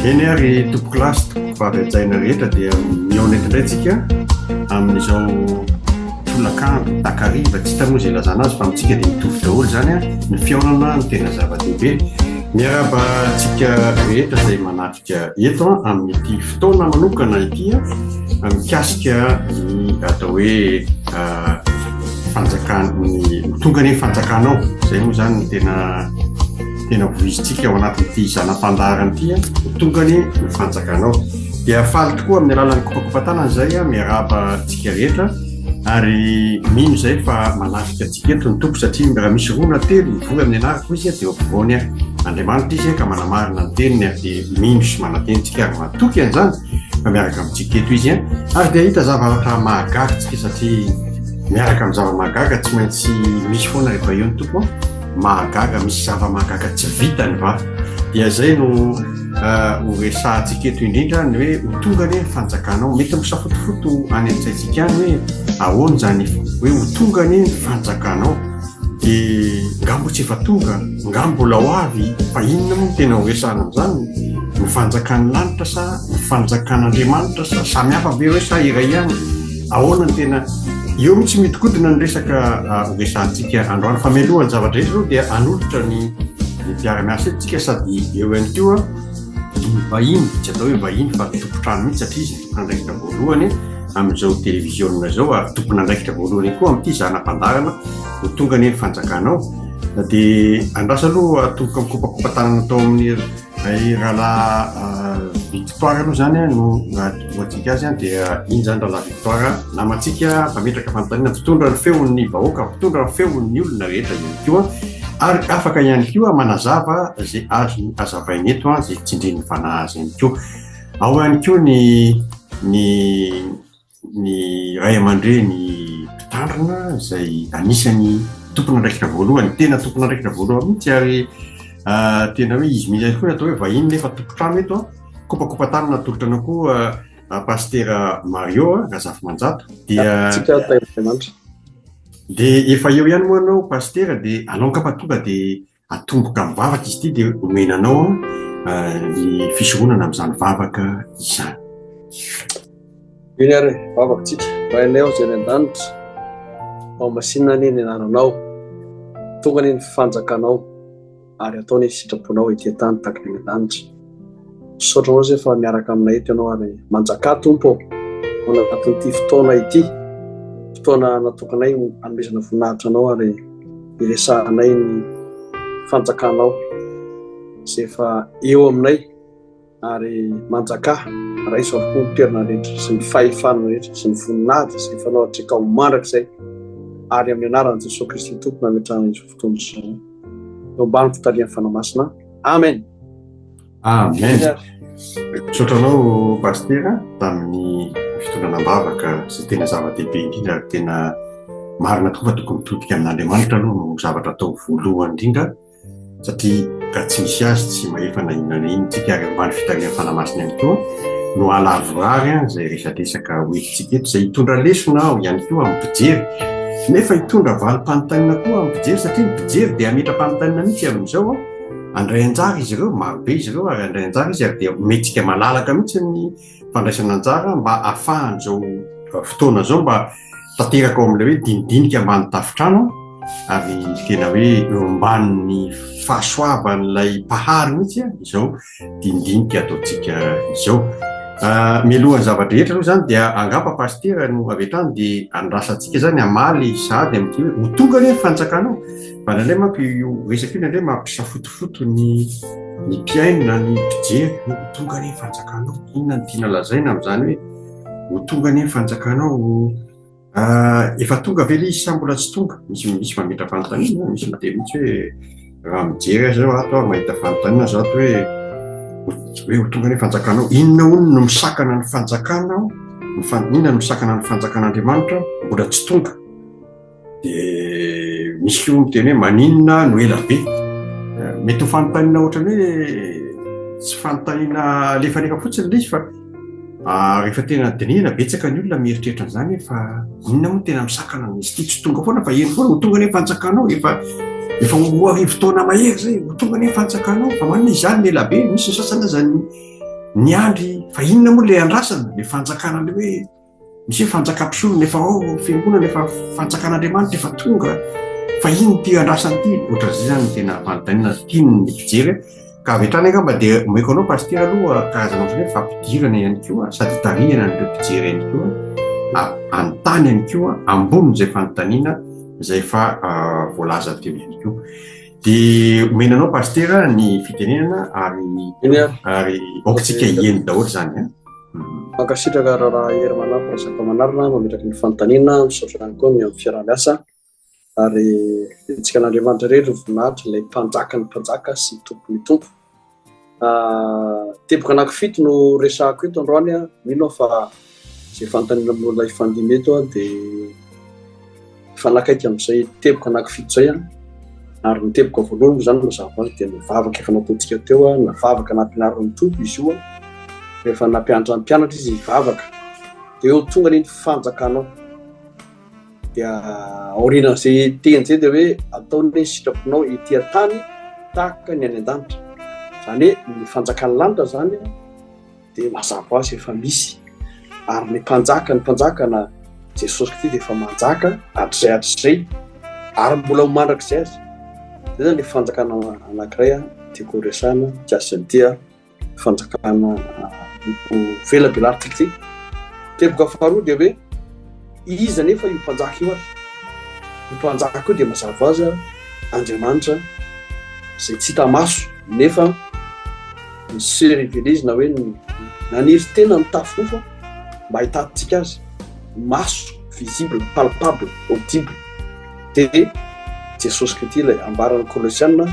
eny ary tompoko lasy tompoko faharetsaina rehetra dia mionetindray tsika amin'izao folakandro takariva tsy tamoa zay lazana azy fa amintsika dia mitovy daholo zany a ny fiaonana ny tena zava-dehibe miaraba tsika rehetra zay manatrika eto amin'ity fotoana manokana ity mikasika ny atao hoe fanjakana ny tonga ny fanjakanao zay moa zany ny tena voizintsika ao anatin'ity zanam-pandaharana ity tonga ny fanjakanao dia faly tokoa amin'ny alalan'ny kopakopatanana zay miaraba tsika rehetra ary mino zay fa manatrika tsika eto ny tompo satria raha misy rona telo mivory amin'ny anarako izy dia ovoany Andriamanitra izy ka manamarina ny teniny dia mino sy manateny tsika ary matoky an'izany fa miaraka amintsika eto izy ary dia hita zavatra mahagaga tsika satria miaraka amin'ny zava-mahagaga tsy maintsy misy foana rehefa eo ny tompo mahagaga misy zava-mahagaga tsy vitany va dia zay no horesahantsika eto indrindra ny hoe ho tonga ny fanjakanao mety misafotofoto any an-tsaintsika any hoe ahoana zany hoe ho tonga ny fanjakanao dia ngambo tsy efa tonga ngambo mbola ho avy fa inona moa tena horesahana amin'izany ny fanjakan'ny lanitra sa ny fanjakan'Andriamanitra sa samy hafa be hoe sa iray ihany ahoana ny tena eo mitsy mitikodina ny resaka horesahantsika androany fa mialohan'ny zavatra rehetra dia anolotra ny mpiara-miasa etontsika sady eo ihany koa vahiny tsy atao hoe vahiny fa tompotrano mihitsy satria izy tompon'andraikitra voalohany amin'izao televisionna zao ary tompon'andraikitra voalohany koa amin'ity zanam-pandarana ho tonga ny fanjakanao dia andrasa aloha tomboka mikopakopatanana atao amin'ny rahalahy Victoire aloha zany no hoatsika azy dia iny zany rahalahy Victoire namantsika mpametraka fanontaniana fitondra ny feon'ny vahoaka fitondra ny feon'ny olona rehetra ihany koa ary afaka ihany koa manazava zay azo azavainy eto zay tsindrin'ny fanahy ihany koa ao ihany koa ny ray aman-dreny mpitandrina zay anisan'ny tompon'andraikitra voalohany tena tompon'andraikitra voalohany mihitsy ary tena hoe izy mihitsy koa atao hoe vahiny nefa tompotrano eto kopakopatanana natolotrana koa pastera Mario Razafy Manjato dia efa eo ihany moa anao pastera dia anao kapatonga dia atomboka amin'ny vavaka izy ity dia omenanao ny fisoronana amin'izany vavaka izany. Iny ary vavaka tsika rainay ao zay ny an-danitra ao masinina niny anananao tonga niny fanjakanao ary ataony sitraponao ety tany takany ny an-danitra saotranao zay fa miaraka aminay eto ianao ary manjaka tompo ao anatin'ity fotoana ity fotoana natokanay anomezana voninahitra anao ary iresahanay ny fanjakanao zay efa eo aminay ary manjaka raisy avokoa ny toerana rehetra sy ny fahefana rehetra sy ny voninahitra sy efa naotrika ho mandrak'izay ary amin'ny anaran'i Jesosy Kristy tompo nametrahana izy fotoana izao eo ambany fitalian'ny fanamasina amen. Amen. Sotranao pastera tamin'ny fitondrana-bavaka sy tena zava-dehibe indrindra tena marina tokoa fa tokony mitodika amin'Andriamanitra aloha no zavatra atao voalohany indrindra satria raha tsy misy azy tsy mahefa na inona na iny tsika ary ambany fitalian'ny fanamasina ihany koa no alavorary zay resadresaka hoentintsika eto zay hitondra lesona aho ihany koa amin'ny mpijery nefa hitondra valim-panontaniana koa amin'ny mpijery satria ny mpijery dia ametra-panontaniana mihitsy amin'izao andray anjara izy ireo marobe izy ireo ary andray anjara izy ary dia metsika malalaka mihitsy ny fandraisana anjara mba ahafahan'izao fotoana zao mba tanteraka ao amin'ilay hoe dinidinika ambany tafitrano ary tena hoe eo ambanin'ny fahasoavan'ilay mpahary mihitsy izao dinidinika ataontsika izao mialohan'ny zavadrehetra aloha zany dia angapa pastera no avy hatrany dia andrasantsika zany amaly sady amin'ity hoe ho tonga ny fanjakanao fa nandray manko io resaka io nandray mampisafotofoto ny mpiaino na ny mpijery ho tonga ny fanjakanao inona ny tiana lazaina amin'izany hoe ho tonga ny fanjakanao efa tonga ve ilay izy sa mbola tsy tonga misy mametra fanontaniana misy miteny mihitsy hoe raha mijery azy zao ato ary mahita fanontaniana zao ato hoe ho tonga ny fanjakanao inona hono no misakana ny fanjakanao nina misakana ny fanjakan'Andriamanitra mbola tsy tonga dia misy io miteny hoe maninona no ela be. Mety ho fanontaniana ohatrany hoe tsy fanontaniana lefanefa fotsiny ilay izy fa rehefa tena dinihana betsaka ny olona mieritreritra an'izany fa inona moa tena misakana izy ity tsy tonga foana fa eny foana ho tonga ny fanjakanao efa ho arivo taona mahery zay ho tonga ny fanjakanao fa manina izany ny ela be. Misy sasany azany ny andry fa inona moa le andrasana le fanjakana le hoe misy hoe fanjakam-pisolona efa fiangonana efa fanjakan'Andriamanitra efa tonga fa ino ty andrasany ity ohatran'izay zany tena fanontaniana tiany ny fijery ka avy hatrany angamba dia omeko anao pasitera aloha karazana ohatrany hoe fampidirana ihany koa sady tarihana n'ireo mpijery ihany koa anontany ihany koa ambony izay fanontaniana izay fa voalaza teo ihany koa. Dia omenanao pasitera ny fitenenana ary aokantsika hieny daholo zany mankasitraka raha hery manampy resaka manarina mametraky ny fanontaniana misaotra ihany koa ny amin'ny fiarah-miasa ary itsika n'Andriamanitra rehetra voninahitra ilay mpanjaka ny mpanjaka sy tompony tompo. Teboka anankifito no resahako eto androany mino fa izay fanontaniana amin'olona ifandimy eto dia fanakaiky amin'izay teboka anankifito zay ary ny teboka voalohany zany mazava ho azy dia nivavaka efa nataontsika teo navavaka nampianarin'ny tompo izy io rehefa nampianatra ny mpianatra izy hivavaka dia eo tonga ny fanjakanao dia aorianan'izay teny zay dia hoe ataony sitraponao ety tany tahaka ny any an-danitra zany hoe ny fanjakan'ny lanitra zany dia mazava ho azy efa misy ary ny mpanjaka na Jesosy Kristy dia efa manjaka hatrizay ary mbola ho mandrakizay azy. Zay zany le fanjakana anankiray tiako resahana kiasany dia fanjakana vela belaritra ty. Teboka faharoa dia hoe iza nefa io mpanjaka io ary io mpanjaka io dia mazava ho azy Andriamanitra izay tsy hita maso nefa ny se-révélé na hoe naniry tena mitafo fa mba hitantsika azy maso visible palpable audible dia Jesosy Kristy ilay ambaran'ny Kolosiana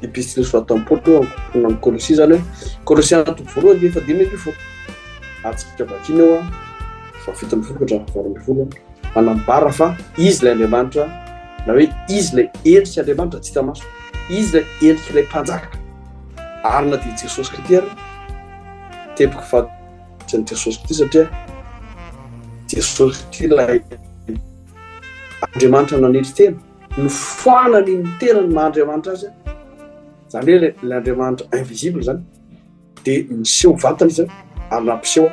epistile soatan'ny Paoly amin'ny Kolosia zany hoe Kolosiana toko voalohany efa 10:20 atsika vakiny eo fa 7:20 manambara fa izy ilay Andriamanitra na hoe izy ilay endrika Andriamanitra tsy hita maso izy ilay endrika ilay mpanjaka ary na dia Jesosy Kristy ary teboka fahatrany Jesosy Kristy satria Jesosy Kristy ilay Andriamanitra naniry tena nofoanany ny tena ny maha-Andriamanitra azy zany hoe ilay Andriamanitra invisible zany dia miseho vatany izy ary nampiseho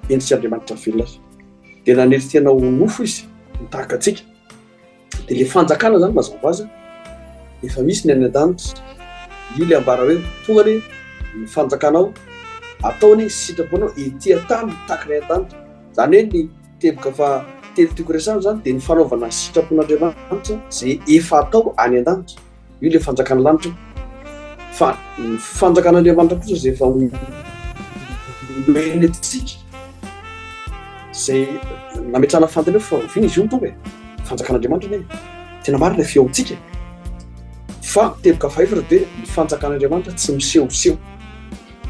endrika Andriamanitra velona azy dia naniry tena ho nofo izy mitahaka antsika dia ilay fanjakana zany mazava azy efa misy ny any an-danitra io ilay ambara hoe tonga ny fanjakanao ataony sitraponao ety tany tahaka ny an-danitra zany hoe ny teboka fa telo tiako resahana zany dia ny fanaovana sitrapon'Andriamanitra izay efa atao any an-danitra io ilay fanjakana lanitra fa ny fanjakan'Andriamanitra kosa izay efa omeny antsika izay nametrahana fantany fa ovina izy io mitonga fanjakan'Andriamanitra tena marina feontsika fa teboka fahaefatra dia ny fanjakan'Andriamanitra tsy misehoseho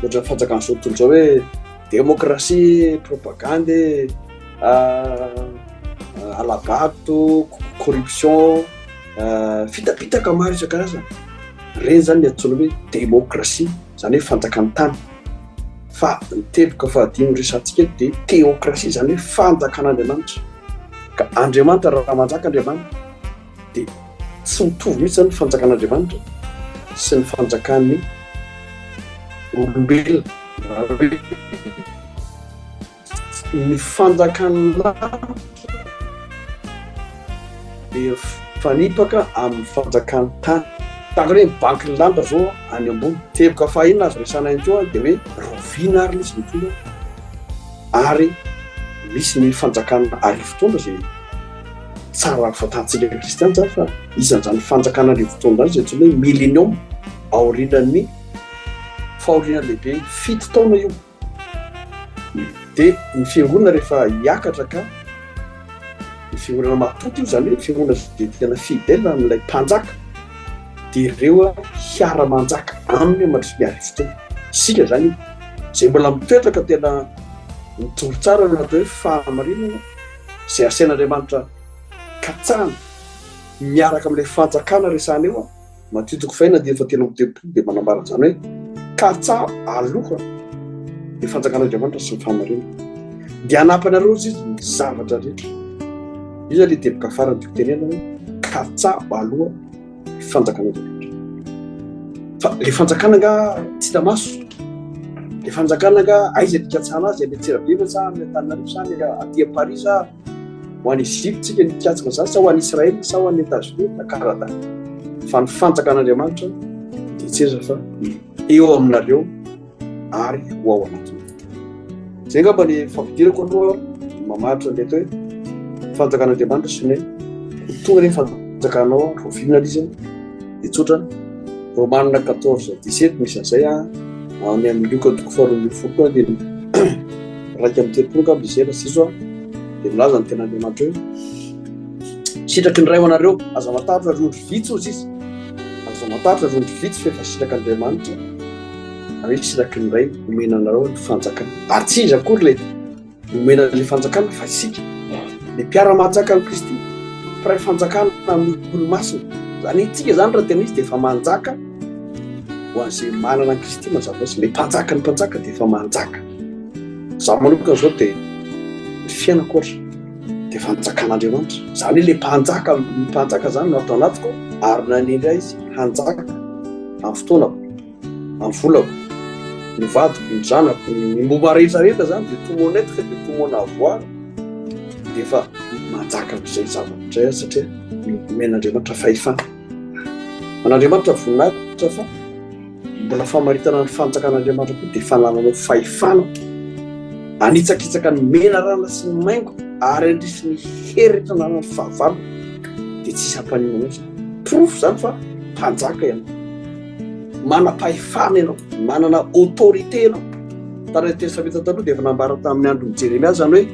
ohatra ny fanjakana zao tontolo zao hoe démocratie propagande alabato corruption fitapitaka maro isan-karazany reny zany ny antsoina hoe démocratie zany hoe fanjakan'ny tany fa ny teboka fahadimy resantsika dia théocratie zany hoe fanjakan'Andriamanitra ka Andriamanitra raha manjaka Andriamanitra dia tsy mitovy mihitsy zany fanjakan'Andriamanitra sy ny fanjakan'ny olombelona ny fanjakan'ny lanitra dia fanipaka amin'ny fanjakan'ny tany tahaka hoe mibanky ny lanitra zao any ambony teboka fahaenina azo resana ihany koa dia hoe roviana ary misy mitondra ary misy ny fanjakana arivo-taona izay tsara fantantsika kristiana zany fa isan'izany fanjakana arivo-taona zany izay antsoina hoe millénium aorianan'ny fahoriana lehibe 7 taona io dia ny fiangonana rehefa hiakatra ka ny fiangonana matoto io zany hoe fiangonana dia tena fidèle amin'ilay mpanjaka dia ireo hiara-manjaka aminy mandritry ny arivo-taona isika zany izay mbola mitoetra ka tena Mitsoro tsara ny atao hoe fahamarinana izay asain'Andriamanitra katsahana miaraka amin'ilay fanjakana resahana eo matitoko faina dia efa telo amby telopolo dia manambara izany hoe katsaha aloha ny fanjakan'Andriamanitra sy ny fahamarinana dia hanampinareo izy ny zavatra rehetra. Izy ilay teboka farany tiako tenena hoe katsaha aloha ny fanjakan'Andriamanitra. Fa ilay fanjakana nga tsy hita maso, ilay fanjakana nga aiza nikatsahana azy any Antsirabe sa any Antananarivo sa any aty Paris sa ho any Egypte tsika nikatsaka zany sa ho any Israel sa ho any États-Unis na Canada. Fa ny fanjakan'Andriamanitra dia tsy eza fa eo aminareo ary ho ao anatiny. Izay ngamba ny fampidirako aloha mamaritra ny atao hoe fanjakan'Andriamanitra sy ny tonga ny fanjakanao rovinina izy dia tsotra Romanina 14:17 misy an'izay any amin'ny Luka 4:20 dia raika amin'ny telopolo ngamba izay izo dia milaza ny ten'Andriamanitra hoe sitraky ny ray ho anareo aza matahotra rondry vitsy ozy izy aza matahotra rondry vitsy fa efa sitraky Andriamanitra hoe sitraky ny ray omena anareo ny fanjakana ary tsy izy akory ilay omena ilay fanjakana fa isika ny mpiara-manjaka ny Kristy mpiray fanjakana amin'ny olo-masina zany itsika zany raha tena izy dia efa manjaka ho an'izay manana ny Kristy mazava azy ilay mpanjaka ny mpanjaka dia efa manjaka. Zaho manokana zao dia ny fiainako ohatra dia fanjakan'Andriamanitra zany ilay mpanjaka zany no atao anatiko ary nanindra izy hanjaka amin'ny fotoanako amin'ny volako ny vadiko ny zanako ny momba rehetrarehetra zany dia tomonetika dia tomona avoara dia efa manjaka amin'izay zavatra satria men'Andriamanitra fahefana. An'Andriamanitra voninahitra fa mbola famaritana ny fanjakan'Andriamanitra koa dia fanananao fahefana anitsakitsaka ny mena rana sy ny maingo ary andrisy ny hery tanàna ny fahavalona dia tsisy hampanina azy. Profo zany fa mpanjaka ianao, manam-pahefana ianao, manana autorité ianao. Tara Testamenta taloha dia efa nambara tamin'ny andron'ny Jeremia zany hoe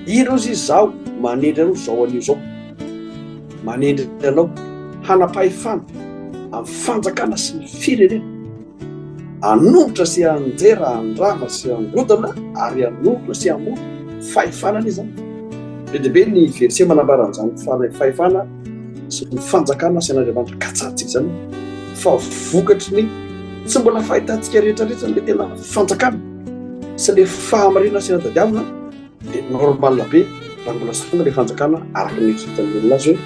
ino izy izao manendry anao zao anio zao, manendry anao hanam-pahefana amin'ny fanjakana sy ny firenena, hanombotra sy hanjera, handrava sy hangodana ary hanombotra sy hamotra fahefana ny zany. Be dia be ny verset manambara an'izany fahefana sy ny fanjakana sy an'Andriamanitra katsahantsika zany fa vokatry ny tsy mbola fahitantsika rehetrarehetra ilay tena fanjakana sy ilay fahamarinana sy tadiavina dia normal be raha mbola songa ilay fanjakana araka ny eritreretan'ny olona azy hoe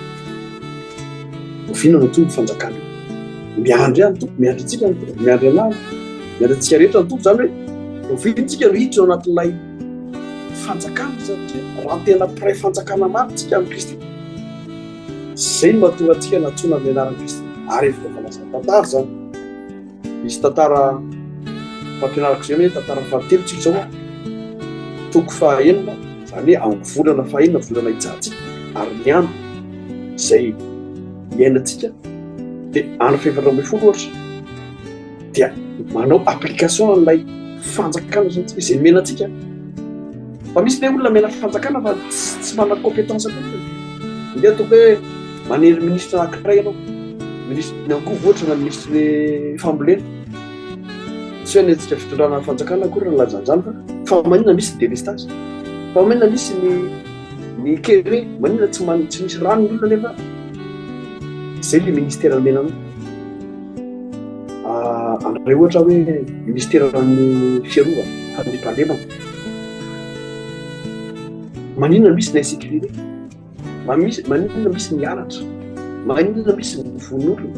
oviana no tombo fanjakana miandry ihany tompo, miandry antsika ny tompo, miandry anahy, miandry antsika rehetra ny tompo zany hoe oviantsika no hiditra ao anatin'ilay fanjakana satria raha tena mpiray fanjakana maritsika amin'ny Kristy izay no mahatonga antsika natsoina amin'ny anaran'i Kristy ary efa fanazana tantara zany. Misy tantara fampianarako izay hoe tantara fahatelo tsika zao toko fahaenina zany hoe amin'ny volana fahaenina volana hijatsika ary ny andro izay iainantsika dia any fefatra ambin'ny folo ohatra dia manao application an'ilay fanjakana zany izay menantsika. Fa misy ilay olona mena fanjakana fa tsy manana compétence koa. Indeha ataoko hoe manendry ministra anankiray ianao, ministra ny angovo ohatra na ministra ny fambolena tsy hoe nentsika fitondrana fanjakana akory nalaza an'izany fa manina misy délestage, fa manina misy ny kere, manina tsy misy rano ny olona nefa izay ilay ministère menanao. An'ireo ohatra hoe ministère ny fiarovana fandriam-pahalemana maninona misy ny insécurité, maninona misy ny aratra, maninona misy ny von'olona.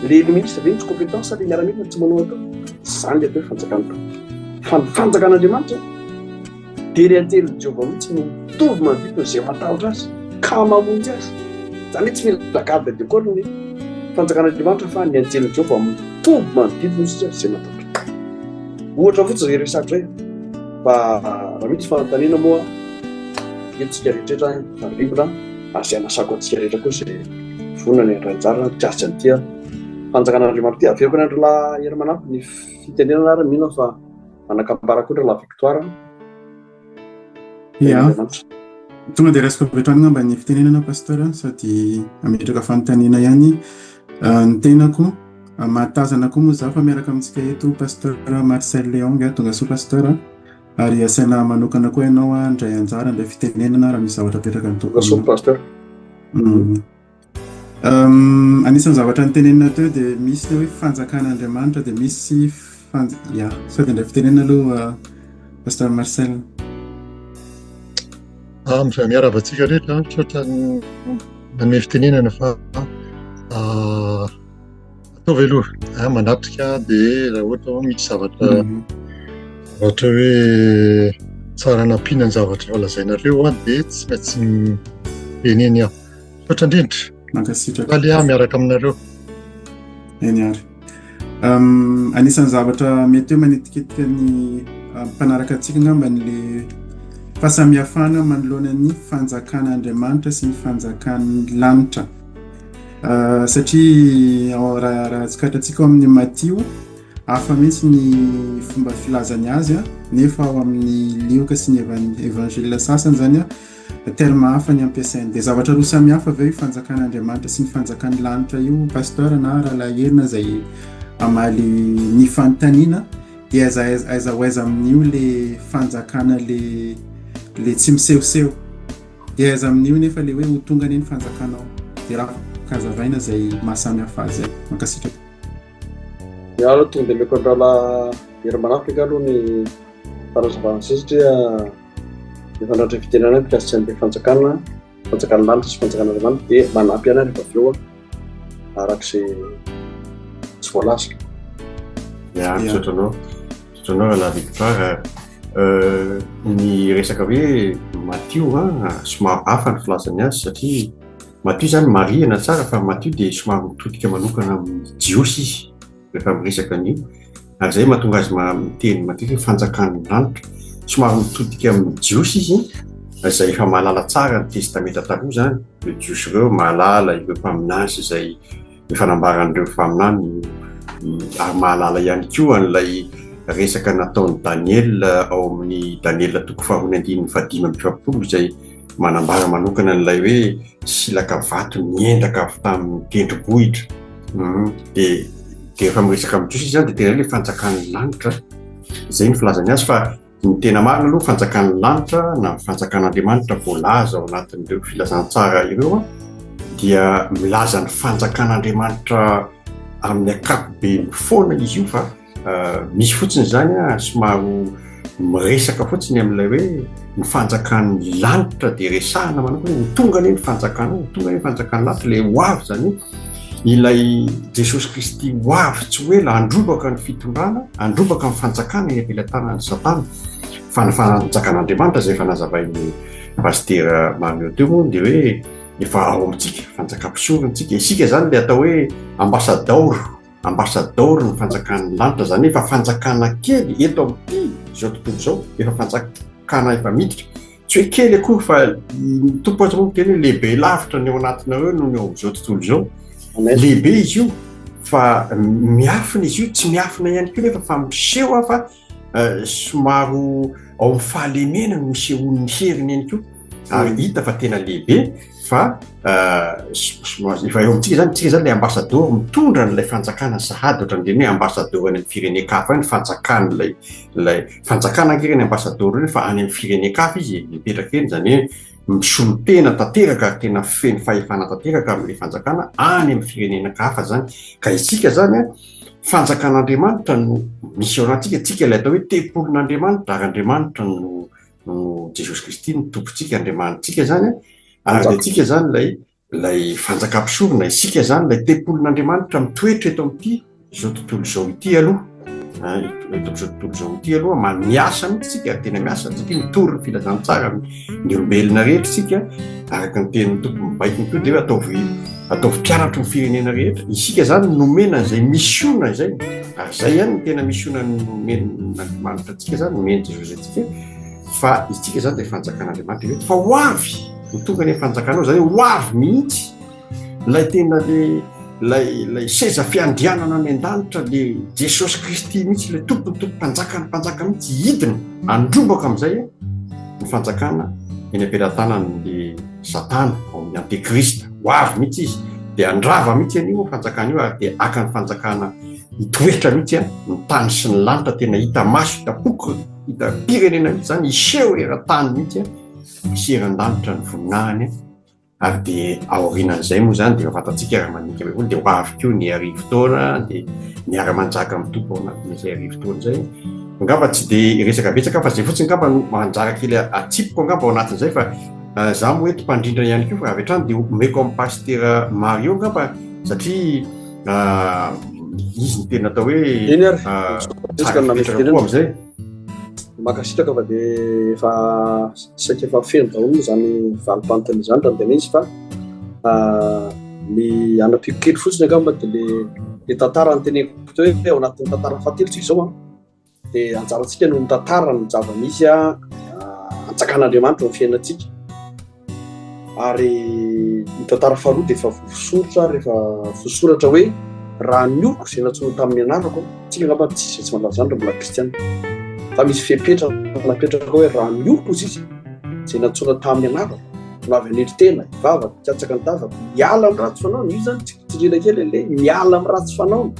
Le ministre ve tsy compétence le miaramila tsy manao atao zany le atao hoe fanjakana. Fa ny fanjakan'Andriamanitra dia ny antelin'i Jehovah mihitsy no mitovy manodidina izay matahotra azy ka mamonjy azy. Zany hoe tsy mila garde de corps ny fanjakan'Andriamanitra fa ny antelin'i Jehovah mitovy manodidina izy izay matahotra. Ohatra fotsiny zay resatra hoe fa raha mihitsy fanontaniana moa entsika rehetrarehetra taribona ary izay anasako antsika rehetra koa izay vonona ny andranjara tiasy an'ity fanjakan'Andriamanitra ty. Averiko ny andro la hery manampy ny fitenenana ary mino fa manakambara koa la victoire. Ia. Tonga dia resaka avy mba ny fitenenana pasteur sady ametraka fanontaniana ihany ny tenako mahatazana koa moa za fa miaraka amintsika eto pasteur Marcel Léong tonga soa pasteur ary asaina manokana koa ianao andray anjara andray fitenenana raha misy zavatra petraka ny Rasoa pasteur. Anisan'ny zavatra nitenenina teo dia misy hoe fanjakan'Andriamanitra dia misy sao dia indray fitenenana aloha pasteur Marcel. Amin'izay miaravatsika rehetra tsotra manome fitenenana fa ataovy aloha manatrika dia raha ohatra hoe misy zavatra ohatra hoe tsara nampiana ny zavatra valazainareo dia tsy maintsy eneny aho tsotra indrindra mankasitraka faly aho miaraka aminareo. eny ary anisan'ny zavatra mety hoe manetikitika ny mpanaraka antsika ngamba le fahasamihafana manoloana ny fanjakan'Andriamanitra sy ny fanjakan'ny lanitra satria raha azokatrantsika ao amin'ny Matio hafa mihitsy ny fomba filazany azy nefa ao amin'ny lioka sy ny evangelina sasany zany terme hafa ny ampiasainy dia zavatra roa samy hafa aveo fanjakan'Andriamanitra sy ny fanjakan'ny lanitra io pasteur na raha lahirina zay amaly ny fanontaniana dia aiza ho aiza amin'io le fanjakana le tsy misehoseho dia aiza amin'io nefa le hoe ho tonga ny fanjakanao dia raha kazavaina zay mahasamy hafa azy mankasitraka. Alo tonga dia meko andrala hery manafika aloha ny farazavana sisitria efa andratra fitenenana mikasika an'ilay fanjakana lanitra sy fanjakan'Andriamanitra dia manampy ana rehefa avy eo arak'izay tsy voalasa. Sotranao la Victoire ny resaka hoe Matio somary hafa ny filazany azy satria Matio zany marihana tsara fa Matio dia somary mitodika manokana amin'ny jiosy izy rehefa miresaka an'io ary zay mahatonga azy miteny Matio hoe fanjakan'ny lanitra somary mitodika amin'ny jiosy izy zay efa mahalala tsara ny testamenta taloha zany le jiosy ireo mahalala ireo mpaminany zay fanambaran'ireo faminany ary mahalala ihany koa an'ilay resaka nataon'ny Daniel ao amin'ny Daniel toko 4:5 zay manambara manokana an'ilay hoe silaka vato niendaka avy tamin'ny tendrombohitra dia efa miresaka amin'ny jiosy zany dia tena hoe fanjakan'ny lanitra zay ny filazany azy fa ny tena marina aloha fanjakan'ny lanitra na fanjakan'Andriamanitra voalaza ao anatin'ireo filazantsara ireo dia milaza ny fanjakan'Andriamanitra amin'ny ankapobeny foana izy io fa misy fotsiny zany somary miresaka fotsiny amin'ilay hoe ny fanjakan'ny lanitra dia resahana manokana ny tonga ny fanjakan'ny lanitra ilay ho avy zany ilay Jesosy Kristy ho avy tsy hoe la androbaka ny fitondrana androbaka ny fanjakana eny ampelantanan'ny Satana fa ny fanjakan'Andriamanitra zay efa nazavain'ny pasteur Mario teo moa dia hoe efa ao amintsika fanjakam-pisorony isika zany le atao hoe ambassador ny fanjakan'ny lanitra zany efa fanjakana kely eto amin'ity zao tontolo zao efa fanjakana efa miditra tsy hoe kely akory fa tompo azy moa teny hoe lehibe lavitra ny ao anatinareo no ny ao amin'izao tontolo zao lehibe izy io fa miafina izy io tsy miafina ihany koa nefa fa miseho fa somaro ao amin'ny fahalemena no misehon'ny heriny ihany koa ary hita fa tena lehibe fa efa eo amintsika zany tsika zany ilay ambassador mitondra n'ilay fanjakana sahady ohatran'ireny hoe ambassador any amin'ny firenen-kafa ny fanjakana ilay fanjakana ankireny ambassador reny fa any amin'ny firenen-kafa izy mipetraka eny zany hoe misolo tena tanteraka ary tena feno fahefana tanteraka amin'ilay fanjakana any amin'ny firenena-kafa zany ka isika zany fanjakan'Andriamanitra no misy ao anatsika tsika ilay atao hoe tempolin'Andriamanitra ary Andriamanitra no Jesosy Kristy no tompontsika Andriamanitsika zany ary atsika zany lay fanjakam-pisorona isika zany lay tempolin'Andriamanitra mitoetra eto amin'ity zao tontolo zao ity aloha miasa mihitsy tsika tena miasa tsika mitory ny filazantsara ny olombelona rehetra tsika araka ny tenin'ny tompo mibaikiny koa dia hoe ataovy mpianatro ny firenena rehetra isika zany nomena zay missiona zay ary zay ihany ny tena missiona n'Andriamanitra tsika zany nomeny Jesosy atsika fa isika zany dia fanjakan'Andriamanitra rehetra fa ho avy tonga ny fanjakanao zany ho avy mihitsy lay tena lay seza fiandrianana any an-danitra le Jesosy Kristy mihitsy le tompon'ny mpanjaka mihitsy hidina androbaka amin'izay ny fanjakana eny ampelantanan'le Satana ao amin'ny antekrista ho avy mihitsy izy dia andrava mihitsy an'io fanjakana io ary dia aka ny fanjakana hitoetra mihitsy ny tany sy ny lanitra tena hita maso hita poky hita pirenena mihitsy zany iseho era-tany mihitsy misy eran-danitra ny voninahiny ary dia aorianan'izay moa zany dia fantatsika raha manika be olo dia ho avy koa ny arivo-taona dia miara-manjaka amin'ny tompo ao anatin'izay arivo-taona zay angamba tsy dia resaka betsaka fa zay fotsiny angamba manjaka kely atsipoko angamba ao anatin'izay fa za moa eto mpandrindra ihany koa fa avy hatrany dia omeko amin'ny pasteur Mario angamba satria izy ny tena atao hoe tsara fipetraka koa amin'izay makasitraka fa dia efa saika efa feno daholo zany valopantany zany raha tena izy fa ny anapiko kely fotsiny angamba dia le tantara ny teneko to hoe ao anatin'ny tantara fahatelo tsika izao dia anjarantsika no mitantara ny zava-misy antsakan'Andriamanitra ny fiainantsika ary ny tantara faharoa dia efa rehefa voasoratra hoe raha ny oloko izay natsoina tamin'ny anarako tsika angamba tsisy tsy malaza zany raha mbola kristiana fa misy fepetraka hoe raha ny oloko izy izay natsoina tamin'ny anarako no avy anetry tena ivavaka tsatsaka ny davaka miala amin'ny ratsy fanaony io zany tsirina kely le miala amin'ny ratsy fanaony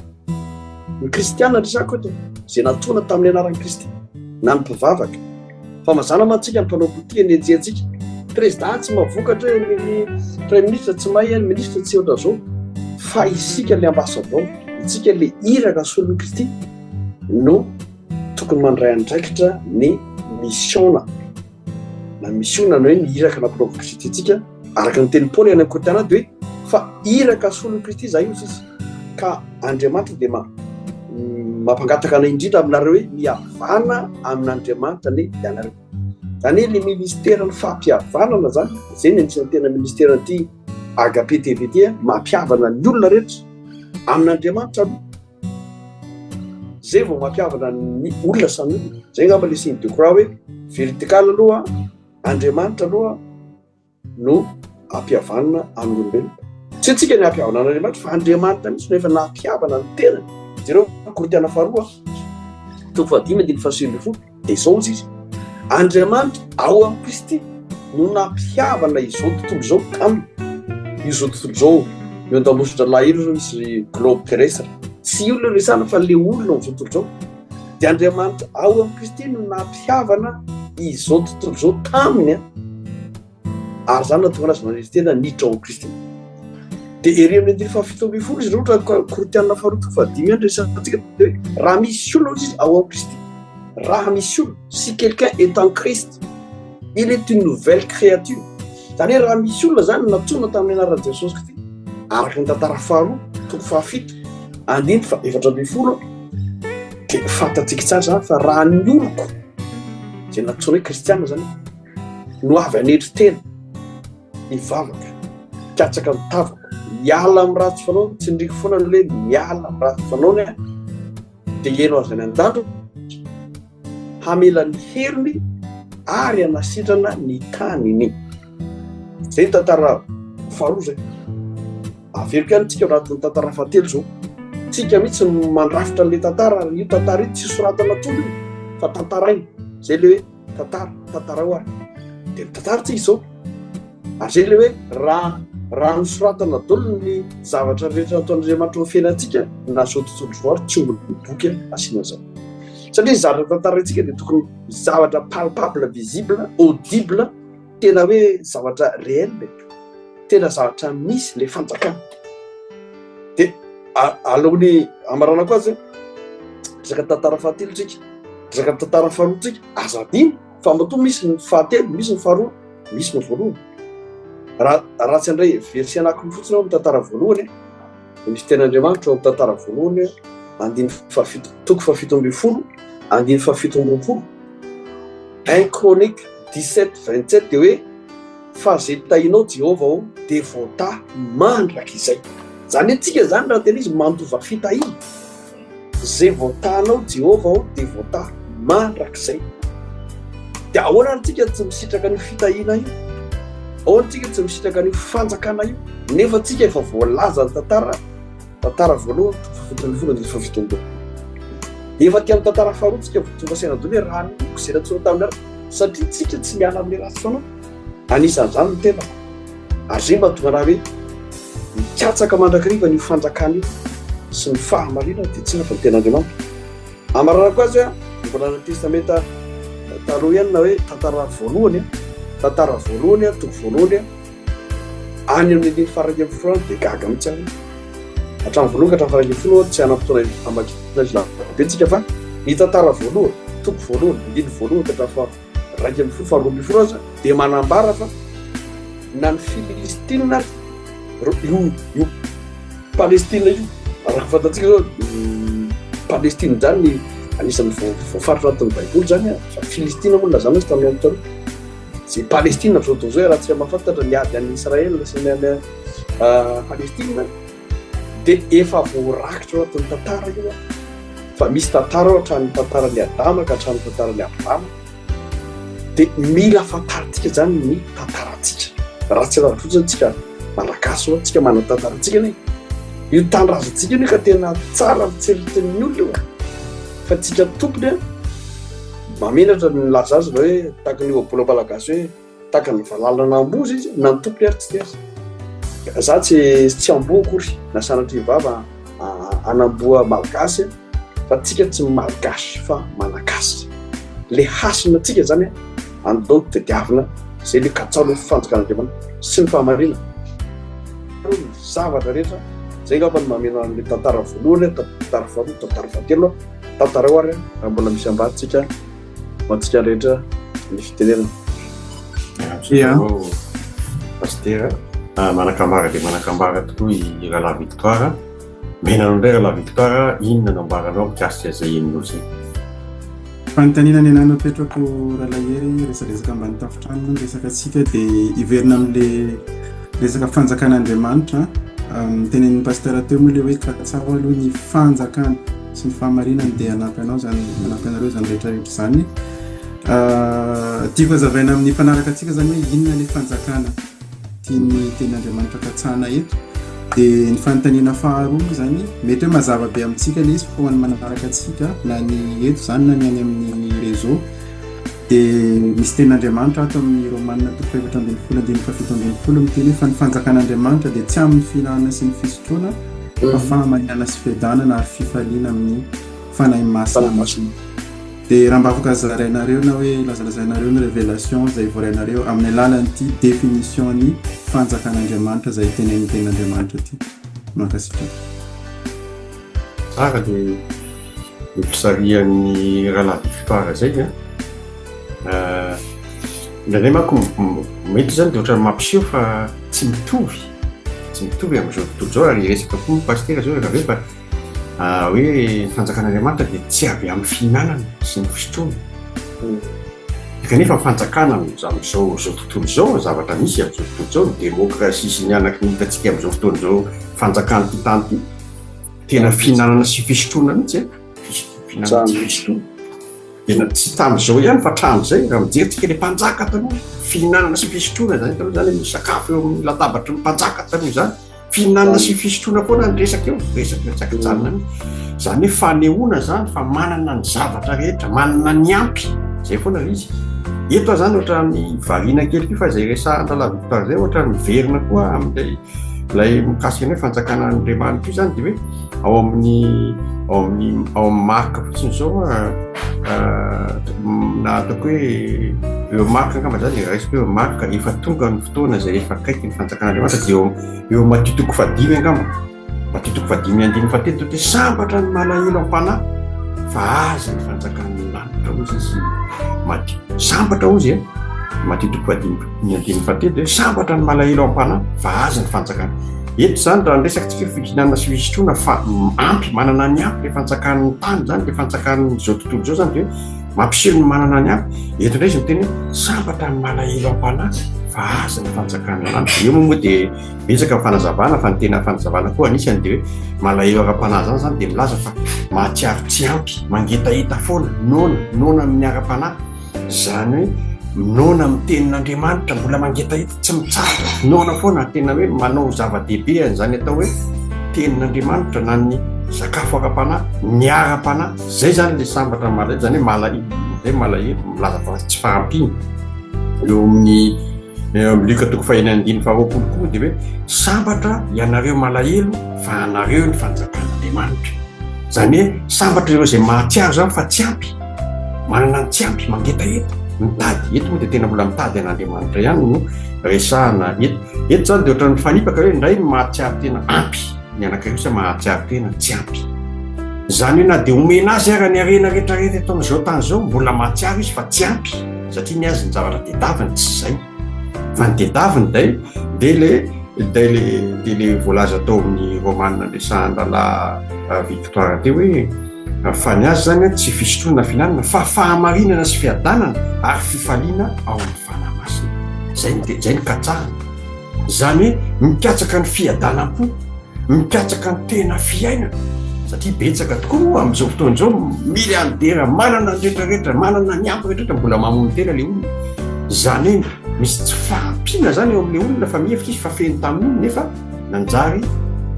ny kristiana resako eto izay natsoina tamin'ny anaran'ny Kristy na ny mpivavaka fa mazana mantsika ny mpanao politika ny ejentsika président tsy mavokatra ny premier ministre tsy mahay ny ministre tsy ohatra zao fa isika le ambassadeur isika le iraka solon'ny Kristy no tokony mandray andraikitra ny missiona na missiona no hoe ny iraka nampianaovy Kristy tsika araka ny teny Paoly any amin'ny Korintana dia hoe fa iraka solon'ny Kristy zay izy ka Andriamanitra dia mampangataka anay indrindra aminareo hoe mihavana amin'Andriamanitra ny ianareo zany hoe le ministera ny fampihavanana zany zay ny anisany tena ministera ty agape tv ty mampihavana ny olona rehetra amin'Andriamanitra aloha zay vao mampihavana ny olona samy olona zay ngamba le signe de croix hoe vertical aloha Andriamanitra aloha no ampihavanana amin'ny olombelona tsy tsika ny ampihavana n'Andriamanitra fa Andriamanitra mihitsy no efa nampihavana ny tenany zereo Korintana faharoa toko fahadimy andiny fahasivy dia izao izy Andriamanitra ao amin'ny Kristy no nampihavana izao tontolo izao taminy izao tontolo izao eo an-damositra lahelo zao misy globe terrestre tsy olona resana fa le olona amin'izao tontolo izao dia Andriamanitra ao amin'ny Kristy no nampihavana izao tontolo izao taminy ary zany natonga anazy manery tena niditra ao amin'ny Kristy dia ery amin'ny andiny fahafito ambin'ny folo izy ohatra Korintana faharoa toko fahadimy andro resantsika hoe raha misy olona izy ao amin'ny Kristy raha misy olona si quelqu'un est en Christ il est une nouvelle créature zany hoe raha misy olona zany natsoina tamin'ny anaran'i Jesosy Kristy araka ny tantara faharoa toko fahafito andiny efatra ambin'ny folo dia fantatsika tsara zany fa raha ny oloko izay natsoina hoe kristiana zany no avy anetry tena mivavaka katsaka mitavaka miala amin'ny ratsy fanaony tsy ndriky foana no le miala amin'ny ratsy fanaony dia eno azy any an-dandro hamela ny heriny ary anasitrana ny taniny zay ny tantara faharoa zay averiko ihany tsika anatin'ny tantara fahatelo zao tsika mihitsy mandrafitra n'le tantara io tantara io tsy soratana tsony fa tantara iny zay le hoe tantara ho ary dia tantara tsika izao ary zay le hoe raha nosoratana daholo ny zavatra rehetra nataon'Andriamanitra ny fiainantsika na zao tontolo izao ary tsy ombony boky asiana zao satria zavatra tantarantsika dia tokony zavatra palpable visible audible tena hoe zavatra réel tena zavatra misy le fanjakana dia alohan'ny amarana koa azy resaka tantara fahatelo tsika resaka tantara faharoa tsika azadiny fa matoa misy ny fahatelo misy ny faharoa misy ny voalohany raha tsy andray versi anakiny fotsiny ao amin'ny tantara voalohany misy ten'Andriamanitra ao amin'ny tantara voalohany andiny toko fahafito ambin'ny folo andiny fahafito amby roapolo 1 Chronique 17:27 dia hoe fa zay tainao Jehova ao dia voata mandraka izay zany antsika zany raha tena izy mandova fitahina zay voatanao Jehova ao dia voata mandraka izay dia ahoana antsika tsy misitraka ny fitahina io ao antsika tsy misitraka ny fanjakana io nefa antsika efa voalaza ny tantara voalohany fafito amby efa ty amin'ny tantara faharoa tsika tonga saina dony hoe raha noko zay natsoina tamin'ny satria tsika tsy miala amin'ny ratsy fanao anisan'izany ny tena ary zay mba tonga raha hoe mikatsaka mandrakariva ny fanjakana io sy ny fahamarina dia tsy nafa ny ten'Andriamanitra amarana koa azy mbola ny testamenta taloha ihany na hoe tantara voalohany toko voalohany any amin'ny farany amin'ny folo dia gaga mihitsy any hatramin'ny voalohany ka hatramin'ny farany amin'ny folo tsy hanam-potoana amakina betsika fa ny tantara voalohany toko voalohany indiny voalohany ka hatramin'ny raiky amin'ny folo faharoa ambin'ny folo aza dia manambara fa na ny Filistina io Palestina io raha fantatsika zao Palestina zany anisan'ny voafaritra anatin'ny baiboly zany fa Filistina moa lazana azy tamin'ny andro zay Palestina amin'izao tontolo izao raha tsika mahafantatra ny ady an'i Israel sy ny any Palestina dia efa voarakitra ao anatin'ny tantara io fa misy tantara hatramin'ny tantaran'ny Adama ka hatramin'ny tantaran'ny Abrahama dia mila fantarintsika zany ny tantarantsika raha tsy raha fotsiny tsika malagasy ao tsika manana tantarantsika ne io tanindrazantsika io ka tena tsara fitseritrin'ny olona fa tsika tompony mamenatra ny laza azy hoe tahaka ny ohabola malagasy hoe tahaka ny valalana ambozy izy na ny tompony ary tsy dia za tsy amboa akory na sanatry vava anamboa malagasy fa tsika tsy malagasy fa malagasy le hasina tsika zany andao tediavina zay le katsalo fanjakan'Andriamanitra sy ny fahamarina zavatra rehetra zay ngapa ny mamena ny tantara voalohany tantara faharoa tantara fahatelo tantara ho ary raha mbola misy ambatsika matsika rehetra ny fitenenana pastera manakambara dia manakambara tokoa i Rahalahy Victoire menanao indray Rahalahy Victoire inona no ambaranao mikasika zay inonao zay fanontaniana ny anao petrako Rahalahery resadresaka ambany tafitrano resaka atsika dia iverina amin'le resaka fanjakan'Andriamanitra mitenen'ny pastera teo moa le hoe katsao aloha ny fanjakana sy ny fahamarinany dia anampy anao zany manampy anareo zany rehetrarehetra zany tiako hazavaina amin'ny mpanaraka atsika zany hoe inona le fanjakana tiany tenin'Andriamanitra katsahana eto dia ny fanontaniana faharoa zany mety hoe mazava be amintsika le izy fa ho an'ny manaraka atsika na ny eto zany na ny any amin'ny réseau dia misy tenin'Andriamanitra ato amin'ny Romanina 7:17 miteny fa ny fanjakan'Andriamanitra dia tsy amin'ny fihinanana sy ny fisotroana fa fahamarinana sy fiadanana ary fifaliana amin'ny fanahy masina dia raha mba afaka zarainareo na hoe lazalazainareo ny révélation zay voarainareo amin'ny alalan'ity définition ny fanjakan'Andriamanitra zay tenen'ny tenin'Andriamanitra ty makasika tsara dia ny fisarian'ny Rahalahy Victoire zay indraindray manko mety zany dia ohatrany mampiseho fa tsy mitovy amin'izao tontolo zao ary resaka koa pastera zao raha hoe fa hoe fanjakan'Andriamanitra dia tsy avy amin'ny fihinanana sy ny fisotroana kanefa fanjakana amin'izao tontolo zao zavatra misy amin'izao tontolo zao ny démocratie sy ny anaky ny hitantsika amin'izao fotoana zao fanjakana ty tany ty tena fihinanana sy fisotroana mihitsy fihinanana sy fisotroana dia tsy tamin'izao ihany fa hatramin'izay raha mijery le mpanjaka taloha fihinanana sy fisotroana zany taloha zany misakafo eo amin'ny latabatra ny mpanjaka taloha zany fihinanana sy fisotroana foana ny resaka eo resaka tsakajanona zany hoe fanehoana zany fa manana ny zavatra rehetra manana ny ampy zay foana izy eto zany ohatrany variana kely fa zay resahana Rahalahy Victoire zay ohatrany miverina koa amin'ilay mikasika ny hoe fanjakan'Andriamanitra io zany dia hoe ao amin'ny marika fotsiny zao na ataoko hoe eo marika angamba zany resaka hoe marika efa tonga ny fotoana zay efa akaiky ny fanjakan'Andriamanitra dia eo matitoko fadimy angamba matitoko fadimy andiny fahatelo dia sambatra ny malahelo am-panahy fa aza ny fanjakan'ny lanitra ozy izy sambatra ozy matitoko fadimy andiny fahatelo dia sambatra ny malahelo am-panahy fa aza ny fanjakana eto zany raha nyresakantsika fihinanana sy fisotroana fa ampy manana ny ampy le fanjakan'ny tany zany le fanjakan'izao tontolo zao zany dia mampiseho ny manana ny ampy eto indray izy miteny sambatra ny malahelo am-panahy fa aza ny fanjakan'ny lanitra eo moa dia betsaka fanazavana fa ny tena fanazavana koa anisany dia hoe malahelo ara-panahy zany zany dia milaza fa mahatsiaro tsy ampy mangetaheta foana nona amin'ny ara-panahy zany hoe nona amin'ny tenin'Andriamanitra mbola mangetaheta tsy mitsara nona foana tena hoe manao zava-dehibe zany atao hoe tenin'Andriamanitra na ny sakafo ara-panahy ny ara-panahy zay zany le sambatra malahelo zany hoe malahelo zay malahelo milaza fa tsy fahampiny eo amin'ny Luka 4:9 koa dia hoe sambatra ianareo malahelo fa anareo ny fanjakan'Andriamanitra zany hoe sambatra ireo zay mahatsiaro zany fa tsy ampy manana ny tsy ampy mangeta eto mitady eto moa dia tena mbola mitady an'Andriamanitra ihany no resahana eto zany dia ohatran'ny fanipaka hoe indray mahatsiaro tena ampy ny anankiroa sa mahatsiaro tena tsy ampy zany hoe na dia omena azy ara ny arena rehetrarehetra eto amin'izao tany izao mbola mahatsiaro izy fa tsy ampy satria ny azy ny zavatra tedaviny tsy izay fa ny tedaviny dia le voalaza tao amin'ny romanina resahana Victoire teo hoe fa ny azy zany tsy fisotroana fihinanana fa fahamarinana sy fiadanana ary fifaliana ao amin'ny fanahymasina zay ny katsahana zany hoe mikatsaka ny fiadanam-po mikatsaka ny tena fiainana satria betsaka tokoa amin'izao fotoana izao miliardera manana ny rehetrarehetra manana ny ampy rehetrarehetra mbola mamono tena le olona zany hoe misy tsy fahampiana zany eo amin'le olona fa mihevitra izy fa feno tamin'iny nefa nanjary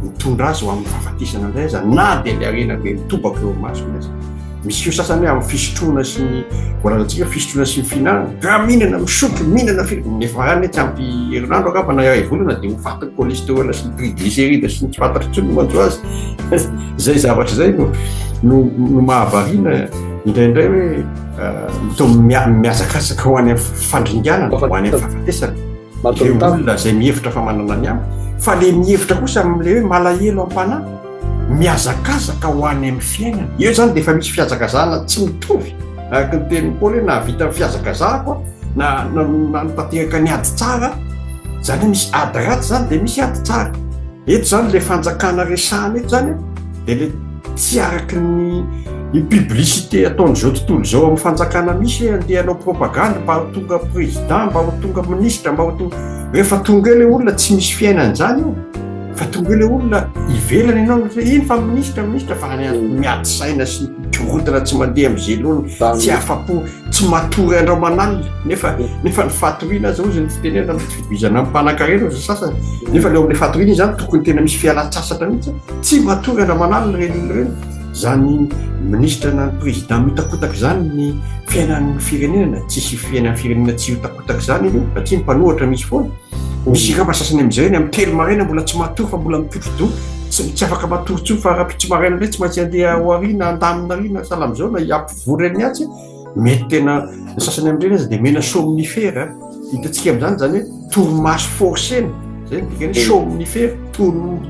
mitondra azy ho amin'ny fahafatesana indray aza na dia le arena be mitobaka eo masony azy misy io sasany hoe amin'ny fisotroana sy ny voalazatsika fisotroana sy ny fihinanana ka mihinana misotro mihinana nefa hany hoe tsy ampy herinandro akapa na iray volana dia hofatiny cholestérol sy ny triglycéride sy ny tsy fantatra intsony manjo azy zay zavatra zay no mahavariana indraindray hoe to miazakazaka ho any amin'ny fandringanana ho any amin'ny fahafatesana le olona zay mihevitra fa manana ny ampy fa le mihevitra kosa amin'le hoe malahelo am-panahy miazakazaka ho any amin'ny fiainana io zany dia efa misy fiazakazahana tsy mitovy araka ny tenin'ny Paoly hoe na vita fiazakazahako na nitateraka ny ady tsara zany hoe misy ady ratsy zany dia misy ady tsara eto zany le fanjakana resahana eto zany dia le tsy araky ny publicité ataon'izao tontolo izao amin'ny fanjakana misy hoe andeha hanao propagande mba ho tonga président mba ho tonga ministre mba ho tonga rehefa tonga eo le olona tsy misy fiainana zany io fa tonga eo le olona ivelany ianao iny fa ministre fa miady saina sy mikorotana tsy mandeha amin'ny zelony tsy afa-po tsy matory andreo manalina nefa ny fatoriana azy ozy ny fitenena fitovizana amin'ny mpanan-karena ozy sasany nefa leo amin'ny fatoriana zany tokony tena misy fialan-tsasatra mihitsy tsy matory andreo manalina reny olona reny zany ministre na ny président mitakotaky zany ny fiainan'ny firenena tsisy fiainan'ny firenena tsy hotakotaky zany io satria ny mpanohatra misy foana misy raba sasany amin'izay amin'ny telo maraina mbola tsy matory fa mbola mipotro-do tsy afaka matory-tso fa raha-pitso maraina ndray tsy maintsy andeha ho arina andamina arina sahala amin'izao na hiampivoreny atsy mety tena sasany amin'ireny azy dia mena somnifera hitantsika amin'izany zany hoe torimaso forcena zay dikany somnifera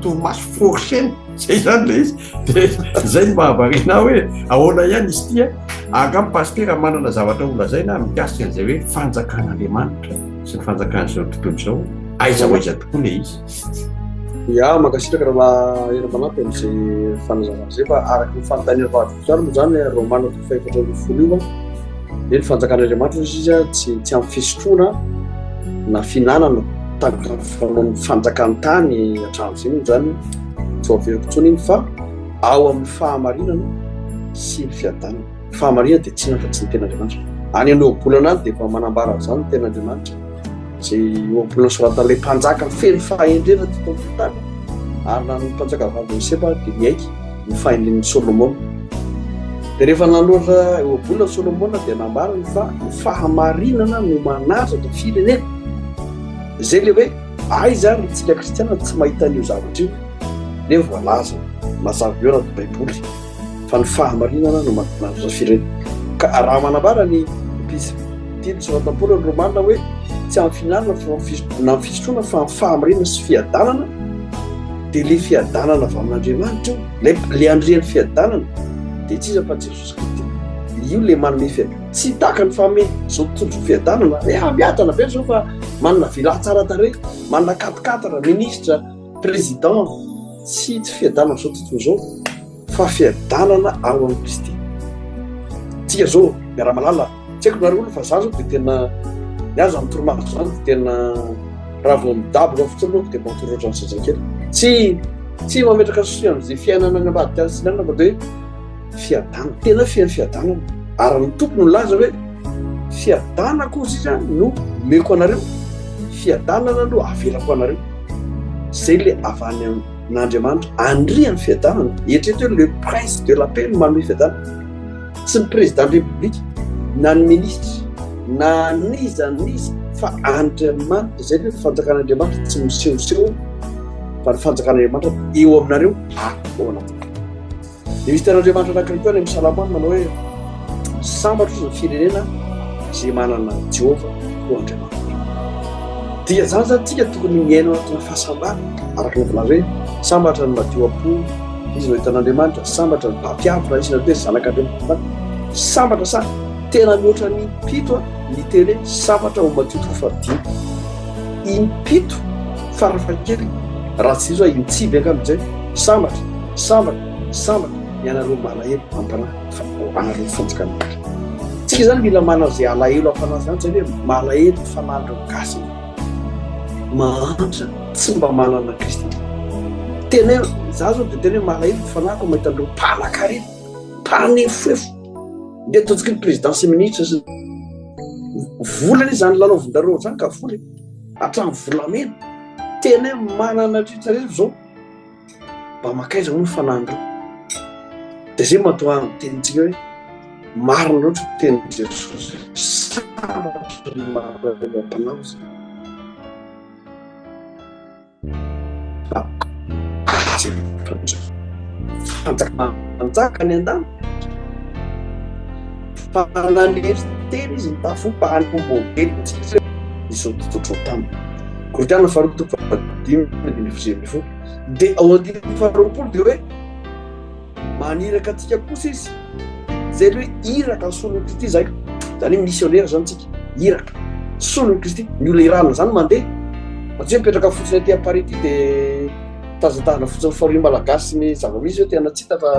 torimaso forcena zay zany le izy dia zay ny mahavariana hoe ahoana ihany izy tia angamy pastera manana zavatra olazaina mikasika an'izay hoe fanjakan'Andriamanitra sy ny fanjakan'izao tontolo izao aiza ho aiza tokoa le izy ia makasitraka raha era-manampy amin'izay fanazavana zay fa araka ny fanontaniana vahatsara moa zany Romana 4:10 io hoe ny fanjakan'Andriamanitra izy tsy amin'ny fisotroana na fihinanana tanfanao fanjakany tany hatramin'izay moa zany tsy averiko intsony iny fa ao amin'ny fahamarinana sy ny fiadanana fahamarinana dia tsy nafa tsy ny ten'Andriamanitra any amin'ny obolana any dia efa manambara zany ny ten'Andriamanitra zay obolana soratan'ilay mpanjaka feno fahendrena ty tontolo ary na ny mpanjaka vavy Sepa dia miaiky ny fahendren'ny Solomona dia rehefa nanoratra obolana Solomona dia nambarany fa ny fahamarinana no manaratra firenena zay le hoe aiza ny tsika kristiana tsy mahita an'io zavatra io nefa voalaza mazava eo anaty baiboly fa ny fahamarinana no manaratra firenena ka raha manambara ny tily soratam-Paoly ny Romana hoe tsy amin'ny fihinanana na ny fisotroana fa ny fahamarinana sy fiadanana dia le fiadanana avy amin'Andriamanitra le andrian'ny fiadanana dia tsy iza fa tsy Jesosy Kristy io le manome fiadanana tsy tahaka ny fahame zao tontolo fiadanana miatana be zao fa manana vila tsara tare manana katikatara ministra président tsy fiadanana zao tontolo zao fa fiadanana ao amin'ny Kristy tsika zao miara-malala tsy haiko nareo fa za zao dia tena niazo amin'ny torimaso zany dia tena raha vao midabo raha fotsiny aloha dia matoratra ny zazakely tsy mametraka sosoa amin'izay fiainana any ambadika sy nanana fa dia fiadanana tena fiain'ny fiadanana ary ny tompony milaza hoe fiadanana kosa izy no meko anareo fiadanana no avelako anareo zay le avy any amin'Andriamanitra andriany fiadanana eritrereto hoe le prince de la paix no manome fiadanana tsy ny président de république na ny ministre na niza fa Andriamanitra zay le fanjakan'Andriamanitra tsy misehoseho fa ny fanjakan'Andriamanitra eo aminareo ao anatiny dia misy ten'Andriamanitra anankiray koa any amin'ny Salamana manao hoe sambatra ozy ny firenena zay manana Jehova ho Andriamanitra. Dia zany zany tsika tokony miaina anatina fahasambara araka ny volana hoe sambatra ny madio am-po izy no hitan'Andriamanitra, sambatra ny mpampiavina izy na hoe zanak'Andriamanitra, sambatra sa tena mihoatra ny impito ny teny hoe sambatra ho madio to fadimy. Impito farafakely raha tsy izy hoe intsivy ankambin'izay sambatra ianareo malahelo anareo fanjakana. Tsika zany mila manao zay alahelo afanazy zany zany hoe malahelo fanandro gasy mahantra tsy mba manana Kristy. Tena za zao dia tena hoe malahelo fanako mahita andreo mpanan-karena mpanefoefo dia ataontsika ny présidence ministre volany zany lalaovindareo zany ka voly hatramin'ny volamena tena hoe manana tritrarefo zao mba makaiza ho ny fanandro. Dia zay matoa tenintsika hoe marina loatra teny Jesosy sambatra ny mampanao zay fanjaka ny an-damy fananery teny izy mitafopahany kombokely izao tontolo tamy Korintana faharoapolo dia ao andiny faharoapolo dia hoe maniraka atsika kosa izy zay hoe iraka ny solon'ny Kristy zay zany hoe missionnaire zany tsika iraka solon'ny Kristy ny olona irana zany mandeha tsy hoe mipetraka fotsiny aty Paris ity dia tazatahana fotsiny faharoy malagasy ny zava-misy hoe tena tsy hita fa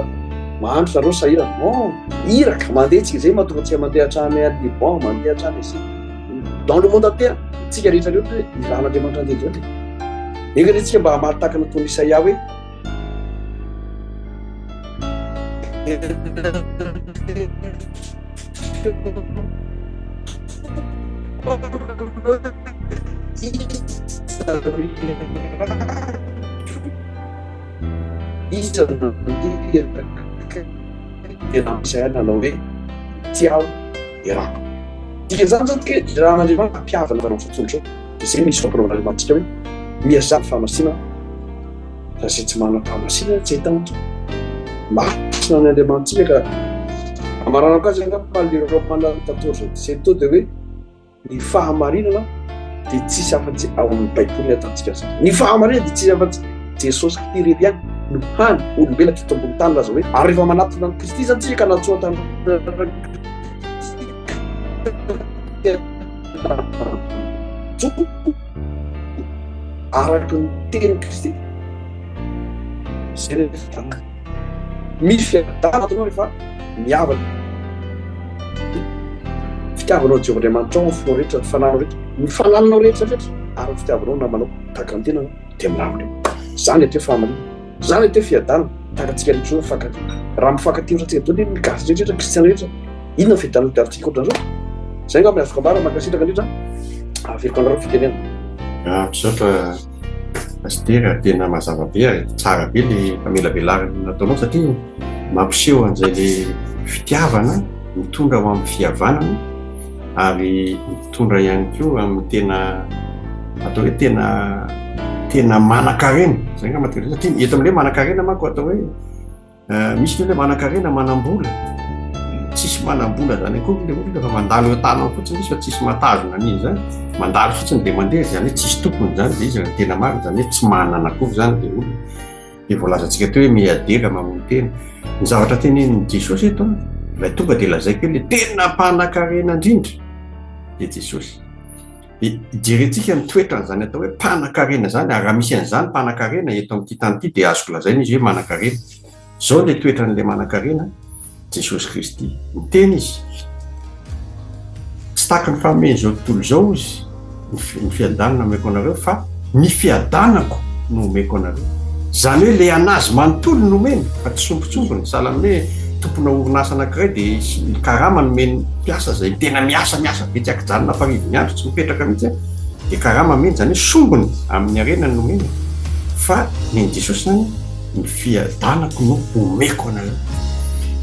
mahandro zareo sahirana. Non, iraka mandeha tsika zay mahatonga tsika mandeha hatrany à Liban, mandeha hatrany izy dans le monde entier tsika rehetra rehetra hoe iran'Andriamanitra andeha rehetra. Eka re tsika mba hamaritaka ny toy Isaia hoe Isaia nanao hoe tiao irako. Tika zany zao ke iran'Andriamanitra ampiavana manao fotsondro zay misy fampiroman'Andriamanitsika hoe miazava fahamasina fa zay tsy manana fahamasina tsy hitanto masina ny Andriamanitsika ka amarana ko azy angamba le Romana 14:17 dia hoe ny fahamarinana dia tsisy afa-tsy ao amin'ny Baiboly atantsika zany. Ny fahamarinana dia tsisy afa-tsy Jesosy Kristy rery ihany no hany olombelona teto ambony tany laza hoe ary rehefa manatona ny Kristy zany tsika ka natsoatany araka ny teny Kristy zay rehefa misy fiadana atonao rehefa miavana fitiavanao Jehova Andriamanitra ao fo rehetra fananao rehetra ny fanananao rehetrarehetra ary fitiavanao namanao tahaka ny tenanao dia milamina zany ateo fahamarina zany ateo fiadana takatsika rehetra hoe fakatỳ raha mifankaty satsika tony mikasy rehetra kristiana rehetra inona fiadana tiarintsika ohatran'izao zay nga miazoko ambara makasitraka rehetra averiko anareo fitenena misaotra Astera tena mazava be tsara be le famelabelarana nataonao satria mampiseho an'izay le fitiavana mitondra ho amin'ny fihavanana ary mitondra ihany koa amin'ny tena atao hoe tena manan-karena zay nga matetika satria eto amin'ilay manan-karena manko atao hoe misy le manan-karena manam-bola tsisy manam-bola zany akory le olona fa mandalo eo tanana fotsiny izy fa tsisy matazona an'izy zany mandalo fotsiny dia mandeha zany hoe tsisy tompony zany dia izy raha tena marina zany hoe tsy manana akory zany dia olona dia voalazantsika teo hoe miadera mamono tena ny zavatra tenenin' Jesosy eto ilay tonga dia lazaiko hoe le tena mpanan-karena indrindra dia Jesosy. Jerentsika ny toetrany zany atao hoe mpanan-karena zany ary raha misy an'izany mpanan-karena eto amin'ity tany ity dia azoko lazaina izy hoe manan-karena. Zao le toetran'ilay manan-karena Jesosy Kristy ny teny izy tsy tahaka ny fahameny zao tontolo zao izy ny fiadanana omeko anareo fa ny fiadanako no omeko anareo zany hoe le anazy manontolo no omeny fa tsy sombotsombony sahala hoe tompona orinasa anankiray dia karama nomeny mpiasa zay tena miasa be tsy akijanona farivony andro tsy mipetraka mihitsy dia karama meny zany hoe sombony amin'ny arenany nomeny fa ny Jesosy zany ny fiadanako no omeko anareo.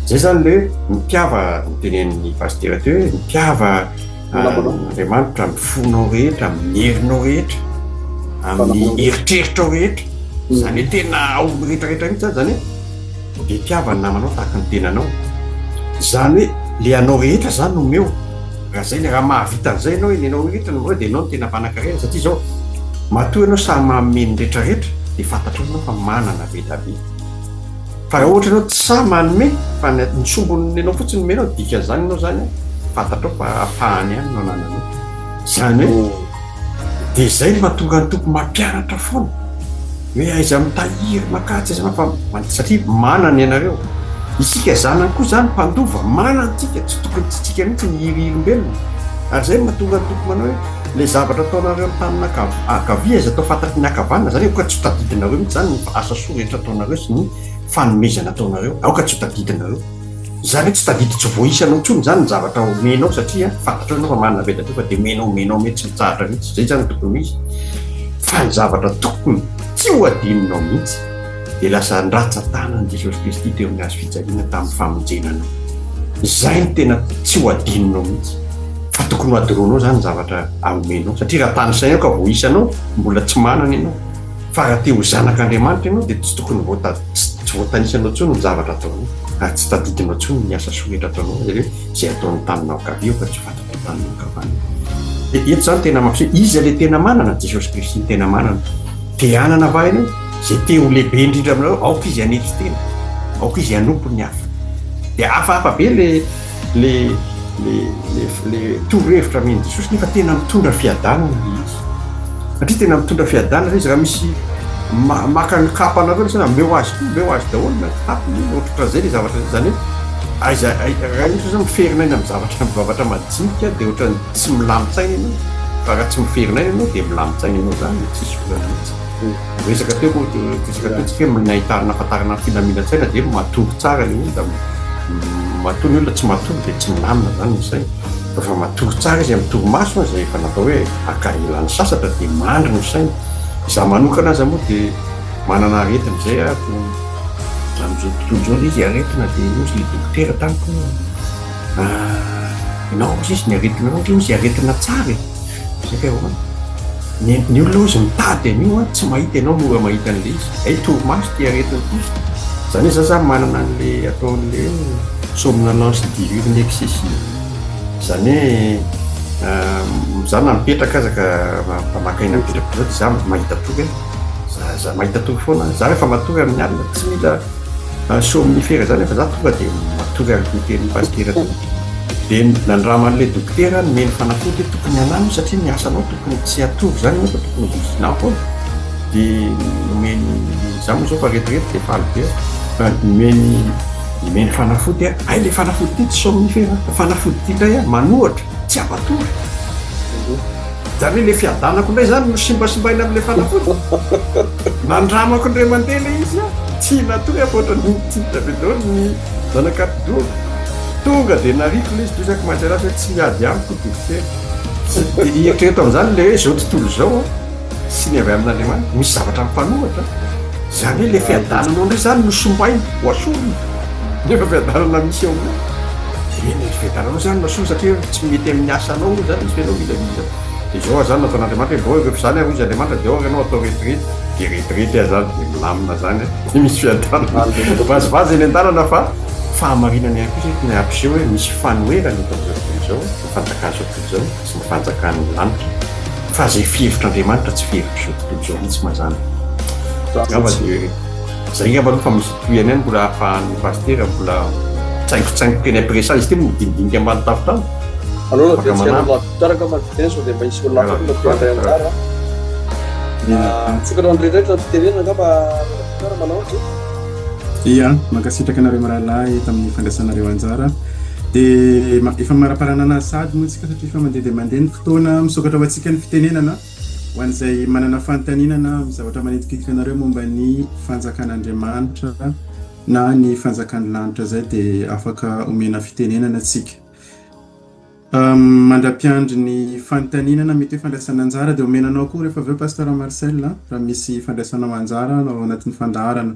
Zay zany le mpiava ny tenen'ny pastera teo hoe mpiava Andriamanitra amin'ny fonao rehetra, amin'ny herinao rehetra, amin'ny eritreritranao rehetra, zany hoe tena ao rehetrarehetra mihitsy zany hoe dia mpiava ny namanao tahaka ny tenanao. Zany hoe le anao rehetra zany nomeo raha zay le raha mahavita an'izay ianao enao rehetra no dia ianao no tena mpanan-karena satria zao matoa ianao samy mameno rehetrarehetra dia fantatra anao fa manana vetabe fa raha ohatra ianao tsy samy manome fa nisombony ianao fotsiny nomenao dika zany ianao zany fantatrao fa ahafahany ihany no anananao zany hoe dia zay no mahatonga ny tompo mampianatra foana hoe aiza mitahiry makatsy aiza fa satria manana ianareo isika zanany koa zany mpandova manantsika tsy tokony tsitsika mihitsy mihirihirim-belona ary zay mahatonga ny tompo manao hoe le zavatra ataonareo amin'ny tanina akavia izy atao fantatry ny akavanana zany aoka tsy ho tadidinareo mihitsy zany ny asa soa rehetra ataonareo sy ny fanomezana ataonareo aoka tsy ho tadidinareo zany hoe tsy tadidy tsy voisanao ntsony zany ny zavatra omenao satria fantatra anao fa manana vetabe fa dia menao mihitsy mitsahatra mihitsy zay zany tokony misy fa ny zavatra tokony tsy ho adininao mihitsy dia lasa nratsa-tanany Jesosy Kristy teo amin'ny hazo fijaliana tamin'ny famonjenana zay no tena tsy ho adininao mihitsy fa tokony ho adironao zany zavatra aomenao satria raha tany saina ka voisanao mbola tsy manana ianao fa raha te ho zanak'Andriamanitra ianao dia tsy tokony tsy voatanisanao ntsony ny zavatra ataonao ary tsy tadidinao ntsony ny asa soa rehetra ataonao zay ataon'ny taninao akavia ka tsy fantatro taninao akavanana dia eto zany tena mampiseho izy le tena manana Jesosy Kristy tena manana te hanana vahiny zay te ho lehibe indrindra aminareo aoka izy hanetry tena aoka izy hanompo ny hafa dia hafahafa be le torohevitra meny Jesosy nefa tena mitondra fiadanana izy satria tena mitondra fiadanana izy raha misy maka ny kapa anareo sana meo azy daholo na tapiny ohatratra zay le zavatra zany hoe raha misy zany miferina iny amin'ny zavatra majinika dia ohatra tsy milamitsaina ianao fa raha tsy miferina iny ianao dia milamitsaina ianao zany tsisy olana mihitsy resaka teo tsika hoe nahitarina afantarana filaminantsaina dia matory tsara le olo da matory ny olona tsy matory dia tsy milamina zany misay fa matory tsara izy amin'ny torimaso zay efa natao hoe akaelany sasatra dia mandry ny saina za manokana azy moa dia manana aretina zay amin'izao tontolo zao izy aretina dia ozy le dokotera tamiko nao izy ny aretina nao izy aretina tsara zay ka hoana ny olona ozy mitady an'io tsy mahita ianao mora mahita an'le izy ay torimaso ty aretina kozy zany hoe za manana an'le ataon'le somnolence diurne excessive zany hoe za na mipetraka aza ka mpamakaina mipetraka zao dia za mahita tory za mahita tory foana za rehefa matory amin'ny alina tsy mila somnifera zany fa za tonga dia matory agriculterin'ny pastera dia nandraman'le dokotera nomeny fanafody tokony anano satria ny asanao tokony tsy atory zany ianao fa tokony vozinao foana dia nomeny za moa zao fa retirety dia faly be fa nomeny fanafody ay le fanafody ty tsy somnifera fanafody ty ndray manohatra tsy apatory zany hoe le fiadanako indray zany no simbasimbaina amin'le fanafody nandramako indray mandeha le izy tsy natory afoatra nitsidra be daholo ny zanakapidoro tonga dia nariko le izy dosako mahatsy raha tsy miady amiko dokotera dia eritrereto amin'izany le hoe zao tontolo zao sy ny avy amin'Andriamanitra misy zavatra mifanohatra zany hoe le fiadananao indray zany no sombaina ho asorona nefa fiadanana misy eo aminao eny fiadananao zany no asorona satria tsy mety amin'ny asanao zany izy fianao milamila dia zao zany nataon'Andriamanitra hoe rehefa zany ahoy izy Andriamanitra dia ianao atao retirety dia retirety zany dia milamina zany dia misy fiadanana vazivazy eny an-dalana fa fahamarinany ihany koa zay ampiseho hoe misy fanoherany atao zao mifanjakany zao tontolo zao sy mifanjakany lanitra fa zay fihevitr'Andriamanitra tsy fihevitry zao tontolo zao mihitsy mazana ava dia zay ngamba aloha fa misy toyany ihany mbola ahafahan'ny pastera mbola tsaingotsaingo teny ampiresana izy ty midinidinika ambany tafotany aloha taraka manodidina sao dia mba isy olona hafa toandray anjara tsokana andreretra fitenena ngamba tara manao ia mankasitraka anareo maralahy tamin'ny fandraisanareo anjara dia efa maraparana anazy sady moa tsika satria efa mandeha dia mandeha ny fotoana misokatra ho antsika ny fitenenana ho an'izay manana fanontaninana amin'ny zavatra manetikitika anareo momba ny fanjakan'Andriamanitra na ny fanjakan'ny lanitra zay dia afaka omena fitenenana atsika mandra-piandry ny fanontaninana mety hoe fandraisana anjara dia omenanao koa rehefa aveo pasteur Marcel raha misy fandraisanao anjara ao anatin'ny fandaharana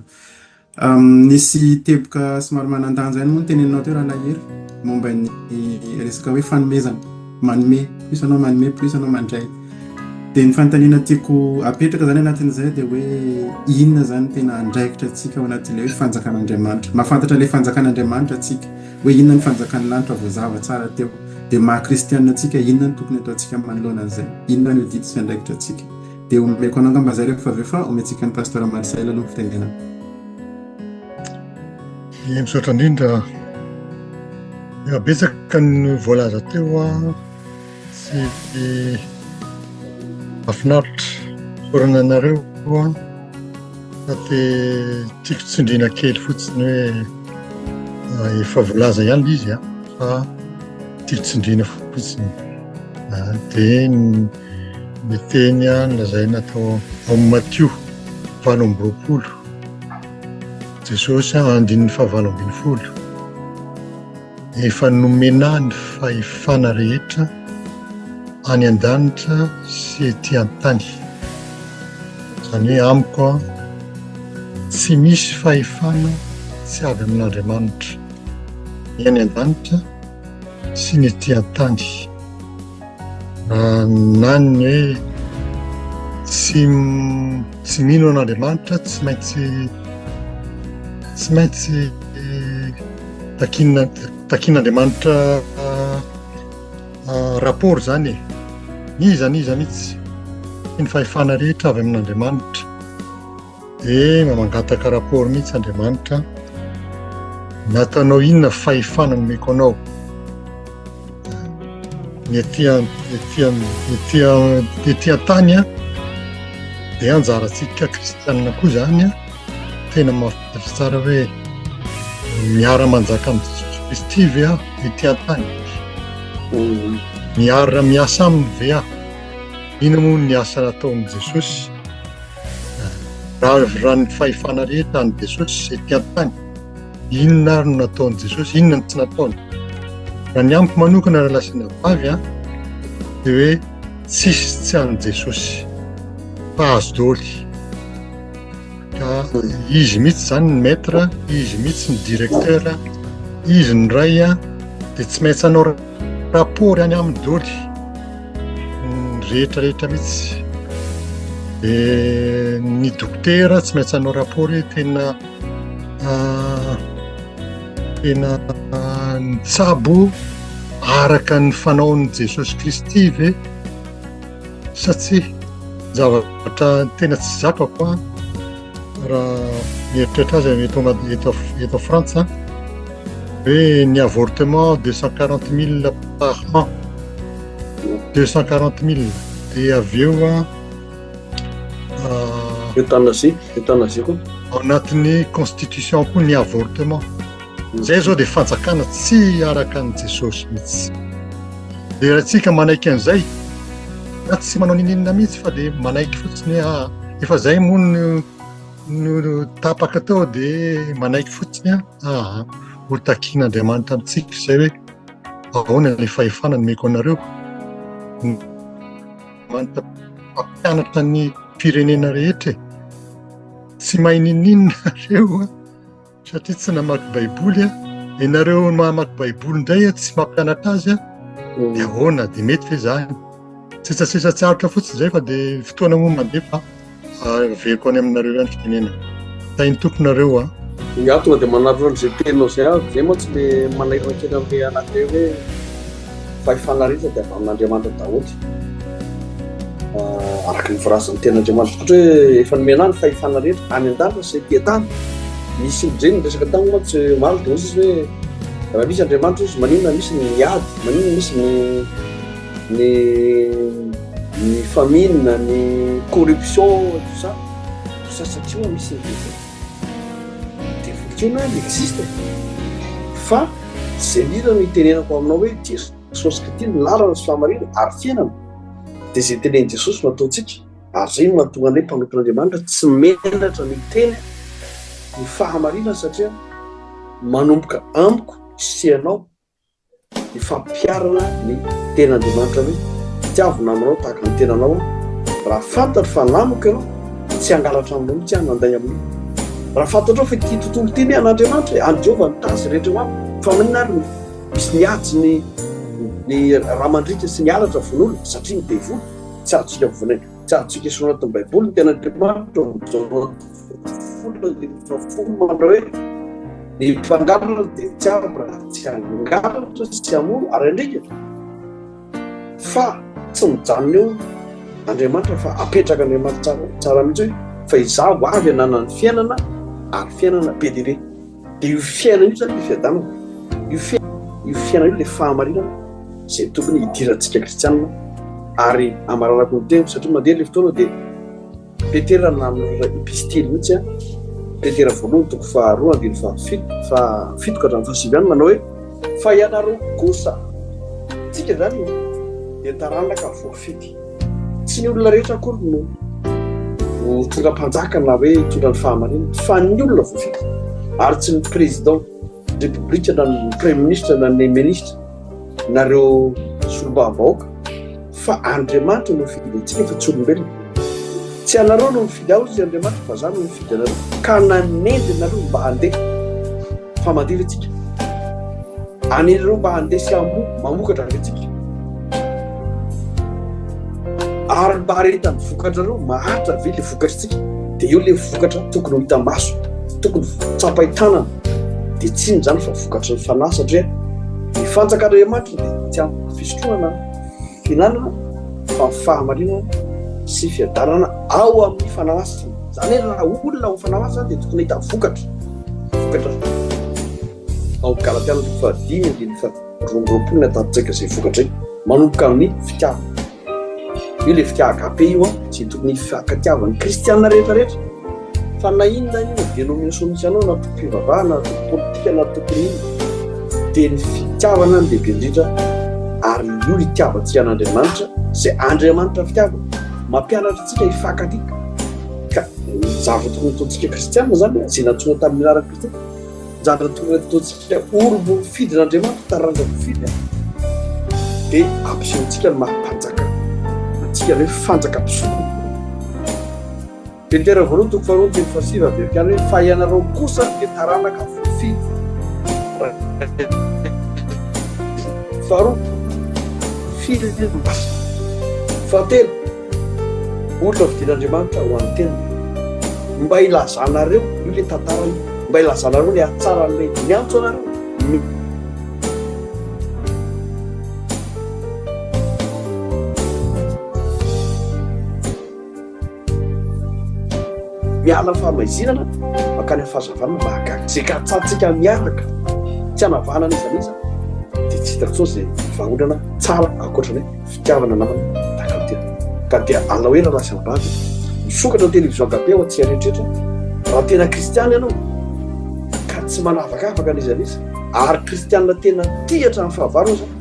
nisy teboka somary manan-danja ihany moa ny teneninao teo raha lahery momba ny resaka hoe fanomezana manome plus ianao manome plus ianao mandray dia ny fanontaniana tiako apetraka zany anatin'izay dia hoe inona zany tena andraikitra antsika ao anatin'ilay hoe fanjakan'Andriamanitra. Mahafantatra ilay fanjakan'Andriamanitra antsika hoe inona ny fanjakan'ny lanitra voazava tsara teo, dia maha-kristianina antsika inona ny tokony atao antsika manoloana an'izay, inona ny dity sy andraikitra antsika. Dia omeko anao ngamba zareo fa avy fa omentsika ny pasteur Marcel aloha fitenenana. Misaotra indrindra, betsaka ny voalaza teo sy mahafinaritra sorana anareo fa dia tiako tsindriana kely fotsiny hoe efa voalaza ihany izy fa tiako tsindriana fotsiny. Dia ny teny nolazaina atao amin'ny Matthieu 7:20, Jesosy andininy 7:20, efa nomena ny fahefana rehetra any an-danitra sy ety an-tany. Izany hoe amiko tsy misy fahefana tsy avy amin'Andriamanitra ny any an-danitra sy ny ety an-tany. Na ny hoe tsy mino an'Andriamanitra tsy maintsy takin'Andriamanitra rapport zany iza mihitsy ny fahefana rehetra avy amin'Andriamanitra dia mangataka rapport mihitsy Andriamanitra, nataonao inona fahefana nomeko anao, ny ety an-tany dia anjarantsika kristianina koa zany tena mahafinaritra tsara hoe miara-manjaka amin'ny Jesosy Kristy ve ety an-tany, miara miasa aminy ve ino moa ny asa nataon'i Jesosy, raha ny fahefana rehetra any Jesosy ety an-tany, inona ary no nataon'i Jesosy, inona ny tsy nataony. Raha ny amiko manokana raha lasiana vavy dia hoe tsisy tsy an'i Jesosy fa azo daholo. Ka izy mihitsy zany ny maître, izy mihitsy ny directeur, izy ny ray dia tsy maintsy hanao rapport any aminy daholo ny rehetrarehetra mihitsy. Ny dokotera tsy maintsy hanao rapport hoe tena nitsabo araka ny fanaon'i Jesosy Kristy ve, satria zavatra tena tsy zakako raha mieritreritra azy eto Frantsa hoe ny avortement 240 000 par an, 240 000 dia avy eo eutanasie koa ao anatin'ny constitution koa ny avortement. Zay zao dia fanjakana tsy araka an'i Jesosy mihitsy. Dia raha tsika manaiky an'izay na tsy manao ninina mihitsy fa dia manaiky fotsiny hoe efa zay moa no tapaka tao dia manaiky fotsiny ho takian'Andriamanitra amintsika izay hoe ahoana ilay fahefana nomeko anareo, mampianatra ny firenena rehetra, tsy mahay ninina nareo satria tsy namaky baiboly ianareo mamaky baiboly indray tsy mampianatra azy dia ahoana, dia mety ve zany tsetsasesa tsy aritra fotsiny zay fa dia fotoana moa mandefa aveko any aminareo ihany fitenena tainy tomponareo tonga dia manarona zay teninao zay moa tsy le manairana kely amin'le anankiray hoe fahefana rehetra dia avy amin'Andriamanitra daholo araka ny vorazan'ny tenin'Andriamanitra ohatra hoe efa nomena ny fahefana rehetra any an-danitra sy ety an-tany. Misy indreny ny resaka tany moa tsy maro dia ozy izy hoe raha misy Andriamanitra izy maninona misy ny ady, maninona misy ny famine, ny corruption tout ça satria misy ny devotion existe fa zay lina no itenenako aminao hoe Jesosy Kristy ny lalana sy fahamarina ary fiainana, dia zay tenen'i Jesosy no ataontsika ary zay no mahatonga anay mpanoton'Andriamanitra tsy menatra ny teny ny fahamarina satria manomboka amiko sy anao ny fampiarana ny tenan'Andriamanitra hoe tiavina aminao tahaka ny tenanao. Raha fantatro fa namako ianao tsy hangalatra aminao mihitsy nanday aminao. Raha fantatrao fa ity tontolo ity ny an'Andriamanitra any Jehova nitasy rehetra ho amiko fa maninona ary misy niatsy ny raha mandritra sy ny alatra von'olona satria ny devoly tsy azotsika vonay, tsy azotsika sonona tamin'ny baiboly ny tenaandriamanitra mandra hoe ny mpangalatra dia tsy abra tsy angalatra tsy amono ary andrika fa tsy mijanona eo Andriamanitra fa apetraka Andriamanitra tsara mihitsy hoe fa izaho avy anana ny fiainana ary fiainana be dia be. Dia io fiainana io zany fiadanana, io fiainana io ilay fahamarinana izay tokony hidirantsika kristianina ary amaranako ny teny satria mandeha ilay fotoana dia Petera nanora epistily mihitsy Petera voalohany toko faharoa andiny fahafito ka hatramin'ny fahasivy manao hoe fa ianareo kosa tsika zany dia taranaka voafity tsy ny olona rehetra akory no tonga mpanjaka na hoe tondra ny fahamarinana fa ny olona voafity ary tsy ny président république na ny premier ministre na ny ministre nareo solombavam-bahoaka fa Andriamanitra no mifidy antsika fa tsy olombelona. Tsy anareo no mifidy aho izy Andriamanitra fa zany no mifidy anareo ka nanendy nareo mba handeha fa mandeha antsika anendireo mba handeha sy mamokatra antsika ary mba haretany vokatra reo maharitra ve le vokatritsika dia eo le vokatra tokony ho hita maso tokony tsapaitanana dia tsy ny zany fa vokatra ny fanahy satria ny fanjakan'Andriamanitra dia tsy amin'ny fisotroana finanana fa fahamarinana sy fiadarana ao amin'ny fanahasana. Zany hoe raha olona ao fanahasana dia tokony hita vokatra ao Galatiana toko fahadimy andiny roapolo ny atatitsika izay vokatra manomboka amin'ny fitiavana. Io le fitiavana agape io tsy tokony hifankatiavan'ny kristianina rehetrarehetra fa na inona io dénomination misy anao na tokom-pivavahana na tokom-politika na tokony ino dia ny fitiavana ny lehibe indrindra ary io hitiavantsika an'Andriamanitra izay Andriamanitra fitiavana mampianatra antsika hifankatia ka zavatra tokony ataontsika kristianina zany izay natsoina tamin'ny anarana kristiana zavatra tokony ataontsika olo fidin'Andriamanitra taranja fidy dia ampisehontsika ny mampanjaka antsika hoe fanjakam-pisotro. Petera voalohany toko faharoa andiny fahasivy avy hoe fa ianareo kosa dia taranaka voafidy. Faharoa fidy mbasa fahatelo olona fidin'Andriamanitra ho an'ny tena mba ilazanareo io le tantara io mba ilazanareo le atsaran'ilay miantso anareo miala fahamazinana makany fahazavana mahagaga zay ka tsatsika miaraka tsy hanavanana izaniza dia tsy hita tsoa izay vaholana tsara ankoatrany hoe fitiavana namana tahaka tena ka dia alahoera rasy ambavy misokatra ny televizion agape ao atsika rehetrarehetra raha tena kristiana ianao ka tsy manavakavaka an'izaniza ary kristianina tena tiatra amin'ny fahavarona zany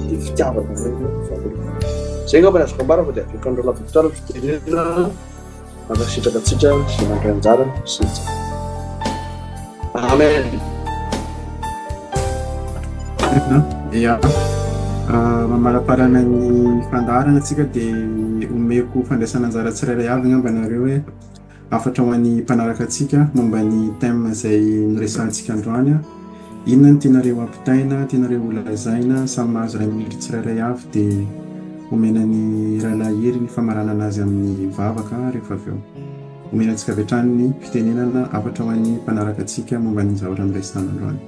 dia fitiavana vaholana zay ngamba ny azoko ambara fa dia avoaka andreo lavitara fiterena manasitraka atsika sy mandray anjara sy amen. Ia mamaraparana ny fandaharana atsika dia omeko fandraisana anjara tsirairay avy ngamba nareo hoe afatra ho an'ny mpanaraka atsika momba ny thème izay noresantsika androany inona ny tianareo ampitaina tianareo olazaina samy mahazo ray minitry tsirairay avy dia omena ny rahalahiry ny famaranana azy amin'ny vavaka rehefa avy eo omenantsika avy hatrany ny fitenenana afatra ho an'ny mpanaraka atsika momba ny zavatra miresana androany.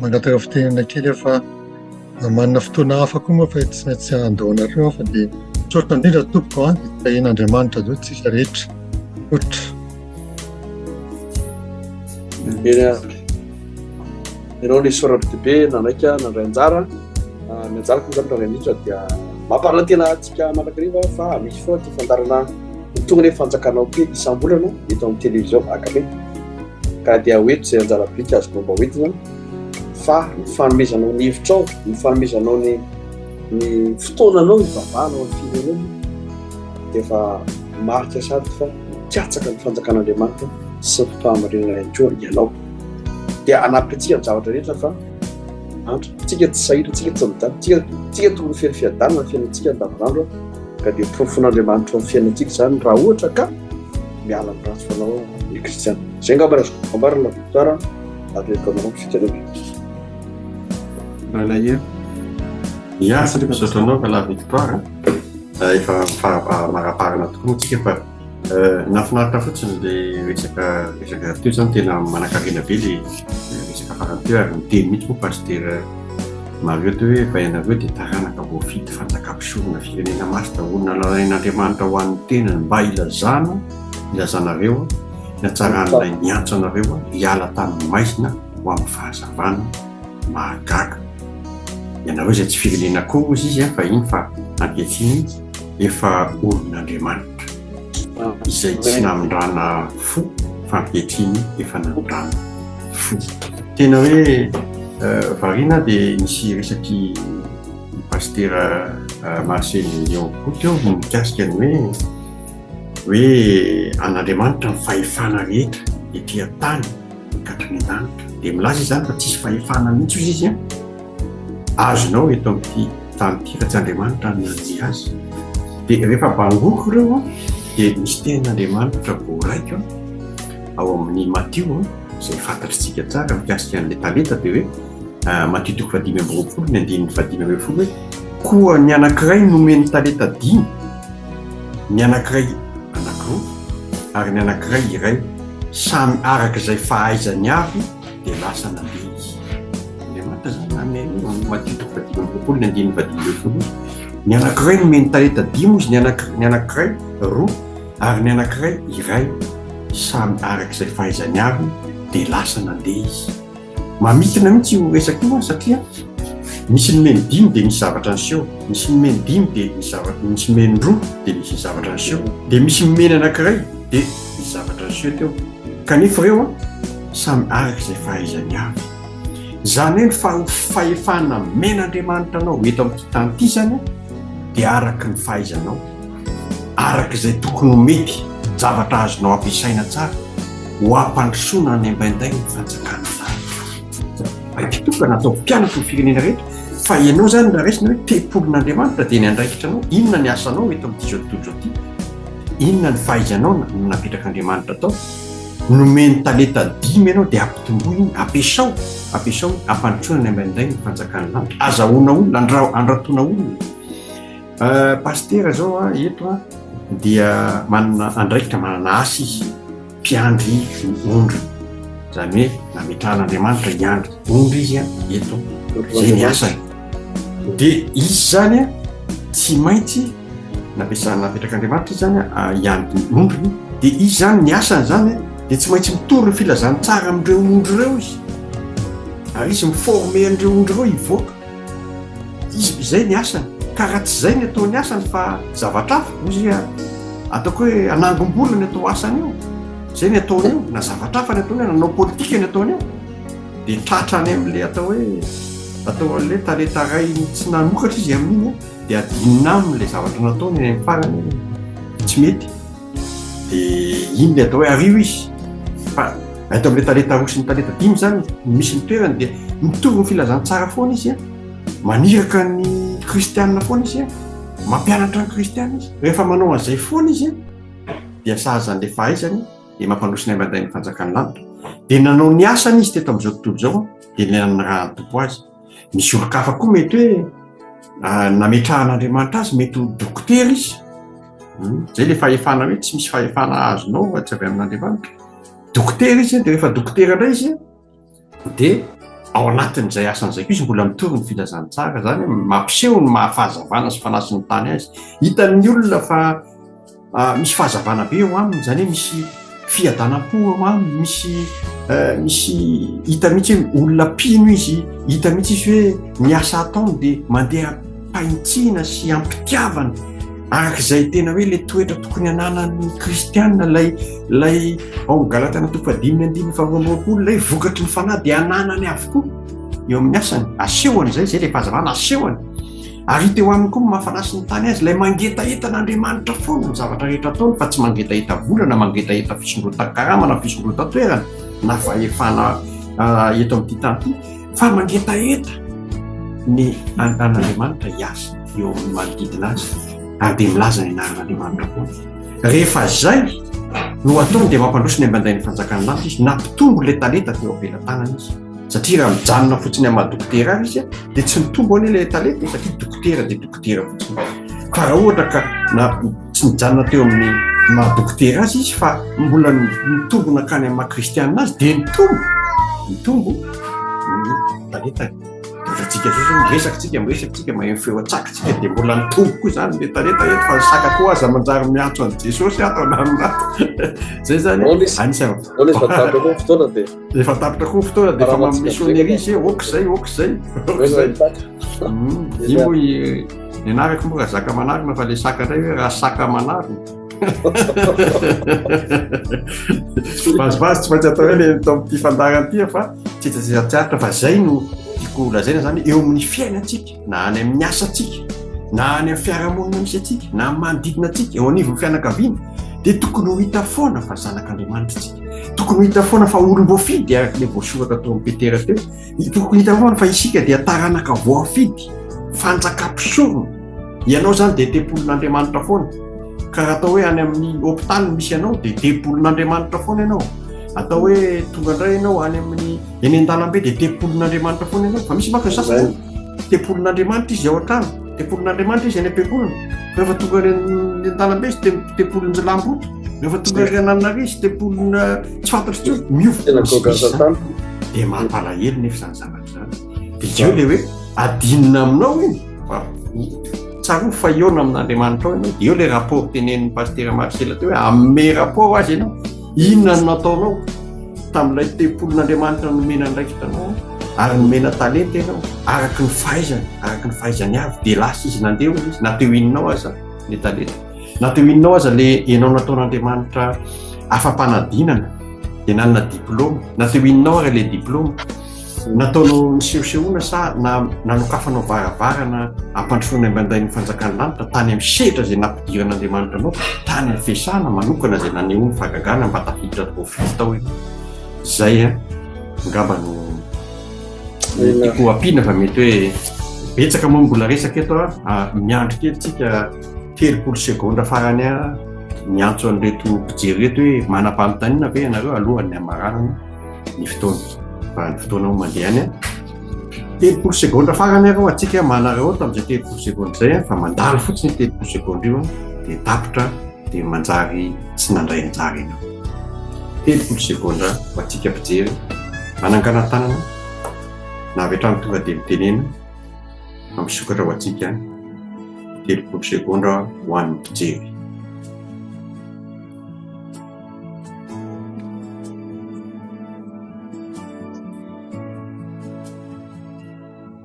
Mangataka fitenena kely fa manana fotoana hafa koa moa fa tsy maintsy andohanareo fa dia misaotra indrindra tompoko dia tahian'Andriamanitra zao tsika rehetra otra. Ianao ny sorabe nanaika nandray anjara ny anjara koa zany raha indrindra dia mamparana tena antsika malakariva fa misy foa ty fandarana tonga ny fanjakanao be isam-bolana eto amin'ny televizion akabe ka dia hoeto izay anjara bika azoko mba hoeto zany fa ny fanomezanao ny hevitrao ny fanomezanao ny fotoananao ivavahanao amin'ny firenena dia efa marika sady fa tiatsaka ny fanjakan'Andriamanitra sy ny fahamarinana ihany koa ianao dia anampy antsika ny zavatra rehetra fa andro tsika tsy sahira tsika tsy midany tsika tokony feny fiadanana ny fiainantsika andavanandro ka dia mpifofon'Andriamanitra amin'ny fiainantsika zany raha ohatra ka miala amin'ny ratsy fanao ny kristiana. Zay ngamba azoko ambarana victoire avy eto anao fitenena. Alahelo. Ia misaotranao ka la victoire efa maraparana tokoa tsika fa nafinaritra fotsiny le resaka teo zany tena manan-karena be le resaka farany teo ary miteny mihitsy moa pasteur Mario teo hoe vainareo dia taranaka voafity fanjakam-pisorona firenena masina olona nalain'Andriamanitra ho an'ny tenany mba ilazanareo natsaran'ilay niantso anareo hiala tamin'ny maizina ho amin'ny fahazavana mahagaga. Ianareo izay tsy firenena koa ozy izy fa iny fa ankehitriny efa olon'Andriamanitra izay tsy namindrana fo fa ankehitriny efa namindrana fo. Tena hoe variana dia nisy resaky pasteur Marcel Léon teo mikasika ny hoe an'Andriamanitra ny fahefana rehetra ety an-tany katrin'ny an-danitra dia milaza izy zany fa tsisy fahefana mihitsy izy izy azonao eto amin'ity tany ity fa tsy Andriamanitra nanome azy. Dia rehefa bangoko ireo dia misy tenin'Andriamanitra voaraiko ao amin'ny Matio izay fantatritsika tsara mikasika an'ilay talenta dia hoe Matio 5:20 ny 5:20 hoe koa ny anankiray nomeny talenta 5, ny anankiray anankiroa ary ny anankiray iray samy araka izay fahaizany avy dia lasa nandeha izy. Andriamanitra zany nanome Matio 5:20 ny 5:20 ny anankiray nomeny talenta 5 izy ny anankiray roa ary ny anankiray iray samy araka izay fahaizany avy dia lasa nandeha izy. Mamitina mihitsy io resaka io satria misy nomeny 5 dia misy zavatra niseho, misy nomeny 5 dia misy nomeny 2 dia misy zavatra niseho, dia misy nomeny anankiray dia misy zavatra niseho teo. Kanefa ireo samy araka izay fahaizany avy. Zany hoe ny fahefana men'Andriamanitra anao eto amin'ity tany ity zany dia araka ny fahaizanao, araka izay tokony ho mety zavatra azonao ampiasaina tsara ho ampandrosoana any ambainday ny fanjakana tokana natao mpianatra ny firenena rehetra fa ianao zany raha raisina hoe te-polon'Andriamanitra dia ny andraikitra anao inona ny asanao eto amin'ity zao tontolo zao ity, inona ny fahaizanao napetraka Andriamanitra tao. Nomeny talenta 5 ianao dia ampitomboy iny ampiasao ampandrosoana ny ambainday ny fanjakana lanitra, azahoana olona, andratoana olona. Pasteur zao eto dia manana andraikitra manana asa izy mpiandry ondry, zany hoe nametrahan'Andriamanitra hiandry ondry izy eto zay ny asany. Dia izy zany tsy maintsy napetrak'Andriamanitra zany hiandry ondry, dia izy zany ny asany zany dia tsy maintsy mitory ny filazany tsara amin'ireo ondry ireo izy ary izy miforme an'ireo ondry ireo hivoaka izy, izay ny asany. Ka raha tsy izay ny atao ny asany fa zavatra hafa ozy ataoko hoe anangom-bola ny atao asany io, izay ny ataony io, na zavatra hafa ny ataony io, nanao politika ny ataony io, dia tratrany amin'ilay atao an'ilay talenta ray tsy nanokatra izy amin'iny dia adinina amin'ilay zavatra nataony any amin'ny farany tsy mety, dia iny le atao hoe arivo izy. Fa eto amin'ilay talenta roa sy ny talenta 5 zany misy ny toerany dia mitovy ny filazany tsara foana izy maniraka ny kristianina foana izy mampianatra ny kristianina izy. Rehefa manao an'izay foana izy dia sahazan'ilay fahaizany dia mampandroso ny ambainday ny fanjakana lanitra. Dia nanao ny asany izy teto amin'izao tontolo izao dia ny raha tompo azy. Misy olo-kafa koa mety hoe nametrahan'Andriamanitra azy mety ho dokotera izy, zay le fahefana hoe tsy misy fahefana azonao tsy avy amin'Andriamanitra. Dokotera izy dia rehefa dokotera indray izy dia ao anatin'izay asan'izay koa izy mbola mitory ny filazany tsara, zany mampiseho ny mahafahazavana sy fanasiny tany azy. Hitan'ny olona fa misy fahazavana be eo aminy, zany hoe misy fiadanam-po eo aminy, misy hita mihitsy hoe olona pino izy, hita mihitsy izy hoe ny asa ataony dia mandeha paintsiana sy ampitiavana arak'izay tena hoe le toetra tokony ananan'ny kristianina lay ao Galatana 5:5 lay vokatry ny fanahy dia ananany avokoa eo amin'ny asany, asehony zay le fahazavana asehony. Ary teo aminy koa mahafanasy ny tany azy lay mangetaeta n'Andriamanitra foana ny zavatra rehetra ataony fa tsy mangetaeta vola na mangetaeta fisondrotan-karama na fisondrotan-toerana na fahefana eto amin'ity tany ity, fa mangetaeta ny an'Andriamanitra hiasa eo amin'ny manodidina azy ary dia milaza ny anaran'Andriamanitra koa. Rehefa zay no ataony dia mampandroso ny ambainday ny fanjakana lanitra izy, nampitombo ilay talenta teo ampelantanana izy. satria raha mijanona fotsiny amin'ny madokotera ary izy dia tsy mitombo any ilay talenta satria dokotera dia dokotera fotsiny fa raha ohatra ka na tsy mijanona teo amin'ny madokotera azy izy fa mbola mitombona kany amin'ny makristianina azy dia mitombo ny talentany atsika miresakitsika miresakitsika maheno feo atsakitsika dia mbola mitombo koa zany le talenta eto fa saka koa aza manjary miantso an'i Jesosy ato ananonato zay zany anisany efa tapitra koa fotoana dia efa mamissionnerie izy okizay io moa ny anarako moa raha zaka manarina fa le saka indray hoe raha saka manarina vazivazy tsy maintsy atao hoe le tao amin'ity fandaran'ity fa tsitsatsatsaritra fa zay no tiako lazaina zany eo amin'ny fiainantsika na any amin'ny asantsika na any amin'ny fiarahamonina misy atsika na amin'ny manodidina atsika eo anivon'ny fianakaviana dia tokony ho hita foana fa zanak'Andriamanitra tsika, tokony ho hita foana fa olom-boafidy araka le voasoratra tao amin'ny Petera teo, tokony hita foana fa isika dia taranaka voafidy fanjakam-pisorona. Ianao zany dia tempolon'Andriamanitra foana, ka raha atao hoe any amin'ny hôpitaly misy ianao dia tempolon'Andriamanitra foana ianao. Atao hoe tonga indray ianao any amin'ny eny an-dalambe dia tempolon'Andriamanitra foana ianao. Fa misy maka sasany tempolon'Andriamanitra izy ao an-trano, tempolon'Andriamanitra izy any am-piangonana. Rehefa tonga any an-dalambe izy tempolon'ny Lamboto, rehefa tonga any Ananary izy tempolona tsy fantatro tsio miofa dia mampalahelo nefa zany zavatra zany. Dia eo le hoe adinina aminao iny fa tsaro fa iona amin'Andriamanitra ao ianao. Dia eo le rapport tenenin'ny pasteur Marcel teo hoe amme rapport azy ianao. Inona no nataonao tamin'ilay tempolon'Andriamanitra nomena ndraiky tanao ary nomena talenta ianao araky ny fahaizany avy dia lasa izy nandeha izy na teo ininao aza le talenta, na teo ininao aza le ianao nataon'Andriamanitra afam-panadinana dia nanana diplôma, na teo ininao ary le diplôma nataonao nisehosehoana sa na nanokafanao varavarana ampandrosoana manday ny fanjakan'ny lanitra tany amin'ny sehatra izay nampidiran'Andriamanitra anao, tany amin'ny fiasana manokana izay naneho ny fahagagana mba tafiditra voafity tao hoe zay ngamba no tiako ampiana fa mety hoe betsaka moa mbola resaka eto miandry kely tsika 30 sekonda farany miantso an'ireto mpijery reto hoe manam-panontaniana ve ianareo alohan'ny amaranana ny fotoana fa ny fotoana ho mandeha any 30 sekonda farany arao atsika manareo tamin'izay 30 sekonda zay fa mandalo fotsiny 30 sekonda io dia tapitra dia manjary tsy nandray anjara ianao. 30 sekonda ho atsika mpijery manangana tanana na avy hatrany tonga dia mitenenaamisokatra ho atsika 30 sekonda ho an'ny mpijery.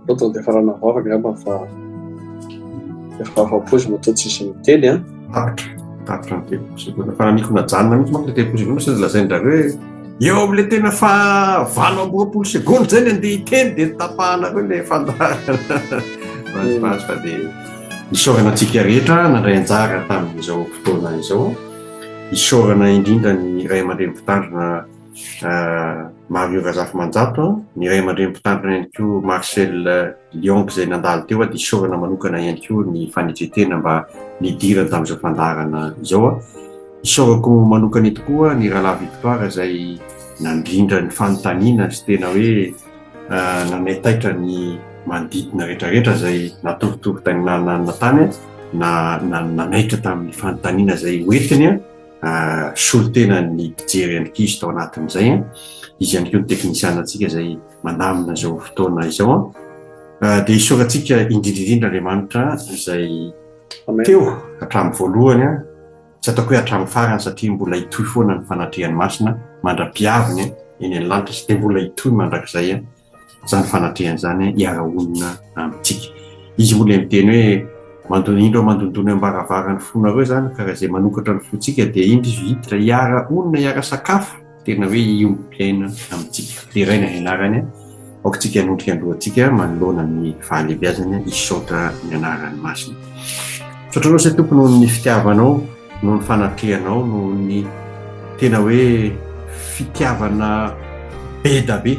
Oto dia farana vava ngamba fa efa afa-pozy matoa tsisy miteny a tapitra ny 30 sekonda fa namiko najanona mihitsy manko le 30 sekonda sy lazain'drareo hoe eo amin'le tena fa 20 sekonda zay ny andeha hiteny dia tapahanareo le fandarana fa dia isaorana antsika rehetra nandray anjara tamin'izao fotoana izao, isaorana indrindra ny ray aman-dreny mpitandrina Mario Razafy Manjato, ny ray aman-dreny mpitandrina ihany koa Marcel Liongo izay nandalo teo dia isaorana manokana ihany koa ny fanetretena mba nidirana tamin'izao fandarana izao. Isaorako manokana eto koa ny Rahalahy Victoire izay nandrindra ny fanontaniana sy tena hoe nanetaitra ny manodidina rehetrarehetra izay natoritory tany nanana tany nanaitra tamin'ny fanontaniana izay hoentiny solotena ny mpijery ankizy tao anatin'izay. Izy ihany koa ny teknisiana antsika izay mandamina izao fotoana izao. Dia isaorantsika indrindrindrindra Andriamanitra izay teo hatramin'ny voalohany tsy ataoko hoe hatramin'ny farany satria mbola hitohy foana ny fanatrehany masina mandra-piaviny eny amin'ny lanitra sy dia mbola hitohy mandrakizay zany fanatrehany zany hiara-onina amintsika. Izy mbola miteny hoe indro mandondony ambaravarany fonareo zany karaha izay manokatra ny fontsika dia indro izy hiditra hiara-onina hiara-sakafo tena hoe iombi-piaina amintsika. Dia raina ianarany aokantsika hanondrika andohantsika manoloana ny fahalebiazana isaotra ny anarany masina. Saotranao say tompony noho ny fitiavanao, noho ny fanatrehanao, noho ny tena hoe fitiavana be da be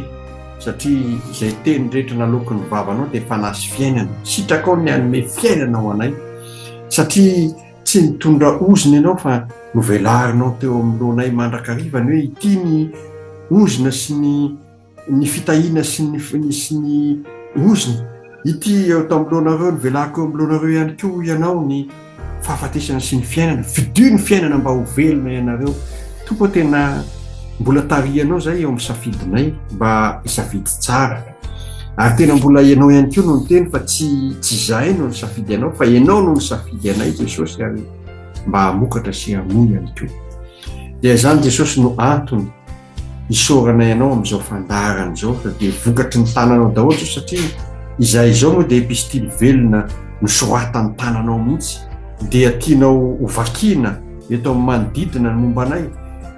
satria izay teny rehetra naloko ny vavanao dia fanasy fiainana, sitraka ao ny hanome fiainana ao anay satria tsy nitondra ozina ianao fa novelarinao teo amin'ny lohanay mandrakariva ny hoe ity ny ozina sy ny ny fitahina sy ny ozony ity tao amloanareo ny velako amloanareo ihany koa ianao ny fahafatesana sy ny fiainana fidio ny fiainana mba ho velona ianareo tompo tena mbola tarianao zay eo amin'ny safidinay mba isafidy tsara ary tena mbola ianao ihany koa no ny teny fa tsy zahay no ny safidy anao fa ianao no ny safidy anay Jesosy ary mba hamokatra sy hamoy ihany koa dia zany Jesosy no antony isorana ianao amin'izao fandarana zao fa dia vokatry ny tananao daholo satria izay izao moa dia epistily velona nosoratany tananao mihitsy dia tianao hovakiana eto amin'ny manodidina ny momba anay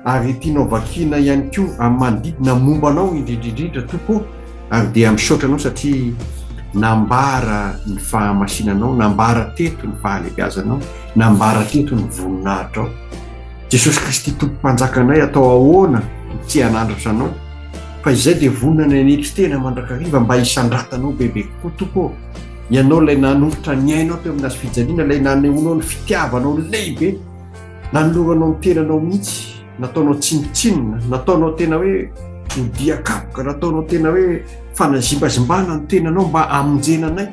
ary tianao vakiana ihany koa amin'ny manodidina mombanao indrindrindrindra tompo ary dia misaotra anao satria nambara ny fahamasinanao nambara teto ny fahalebiazanao nambara teto ny voninahitra ao Jesosy Kristy tompo-panjakanay atao ahoana tsy hanandratra anao fa izay dia vonana anelitsy tena mandrakariva mba hisandratanao bebe kokoa tompo ianao ilay nanombotra ny ainao teo amin'ny azy fijaliana ilay nanehoanao ny fitiavanao lehibe nanoloranao ny tenanao mihitsy nataonao tsinitsinina nataonao tena hoe hodiakapoka nataonao tena hoe fanazimbazimbana ny tenanao mba amonjenanay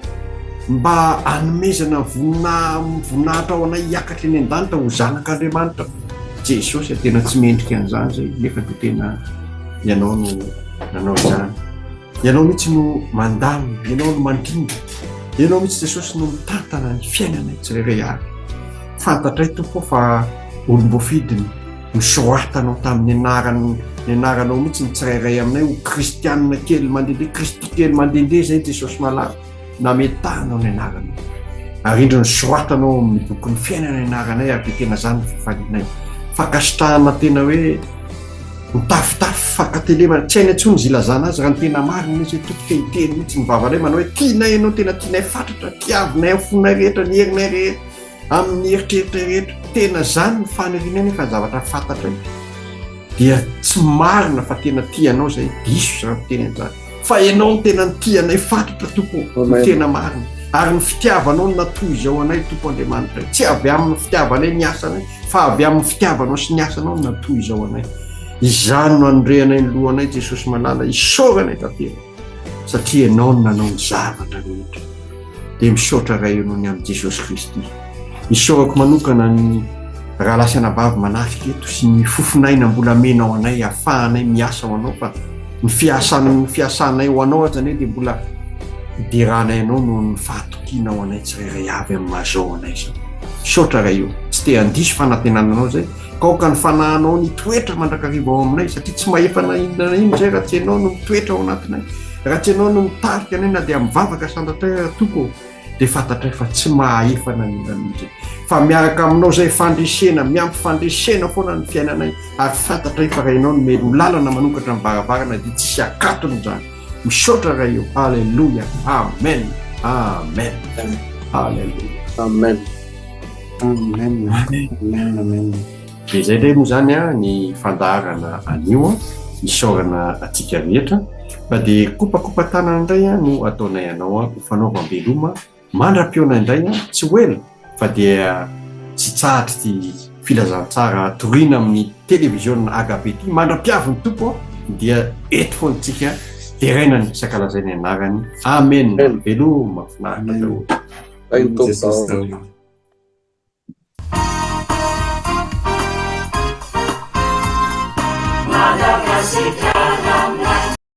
mba hanomezana voninahitra ao anay hiakatra eny an-danitra ho zanak'Andriamanitra Jesosy tena tsy mendrika an'izany zay nefa dia tena ianao no nanao izany ianao mihitsy no mandamina ianao no mandringa ianao mihitsy Jesosy no mitantana ny fiainanay tsirairay avy fantatray tompo fa olom-boafidiny nisoratanao tamin'ny anaranao mihitsy ny tsirairay aminay ho kristianina kely mandehandeha kristy kely mandehandeha zay Jesosy malala nametahanao ny anaranao ary indro nisoratanao amin'ny boky ny fiainana ny anaranay ary tena zany fifalianay fakasitrahana tena hoe mitafitafy fakatelemana tsy haina intsony zilazana azy raha ny tena marina izy tokoka hiteny mihitsy mivavanay manao hoe tianay ianao tena tianay fatratra tiavinay fonay rehetra ny herinay rehetra amin'ny eritreritra rehetra tena zany ny fanirianay nefa zavatra fantatra dia tsy marina fa tena tianao zay diso raha teny an'izany fa ianao ny tena ny tianay fatratra tompo tena marina ary ny fitiavanao no natoy izao anay tompo Andriamanitra tsy avy amin'ny fitiavanay ny asanay fa avy amin'ny fitiavanao sy ny asanao no natoy izao anay izany no anondreanay ny lohanay Jesosy malala isoranay tantera satria ianao no nanao ny zavatra rehetra dia misaotra ray ianao ny amin'ny Jesosy Kristy isorako manokana ny raha lasana vavy manafika eto sy ny fofonaina mbola menao anay ahafahanay miasa ho anao fa ny fiasanay ho anao azany dia mbola ideranay anao no ny fahatokiana ho anay tsirairay avy amin'ny mazao anay zao misaotra ray io tsy te handiso fanantenananao zay kaoka ny fanahanao ny toetra mandrakariva ao aminay satria tsy mahefa na inona na ino zay raha tsy ianao no mitoetra ao anatinay raha tsy ianao no mitarika anay na dia mivavaka sandatray toko dia fantatray fa tsy mahefa na inona na ino zay fa miaraka aminao zay fandresena miampy fandresena foana ny fiainanay ary fantatray fa raha ianao no melo lalana manokatra ny varavarana dia tsy akatony zany misaotra raha io alleluia amen amen alleluia amen amen amen amen dia zay ndray moa zany ny fandaharana anio isaorana atsika rehetra fa dia kopakopa tanana indray no ataonay anao ho fanaovam-beloma mandra-piona indray tsy hoela fa dia tsy tsahatra ty filazantsara toriana amin'ny televiziona agabe ty mandra-piavy ny tompo dia eto foantsika terainany sakalazay ny anarany amen veloma mafinaritra daholo Ai, então,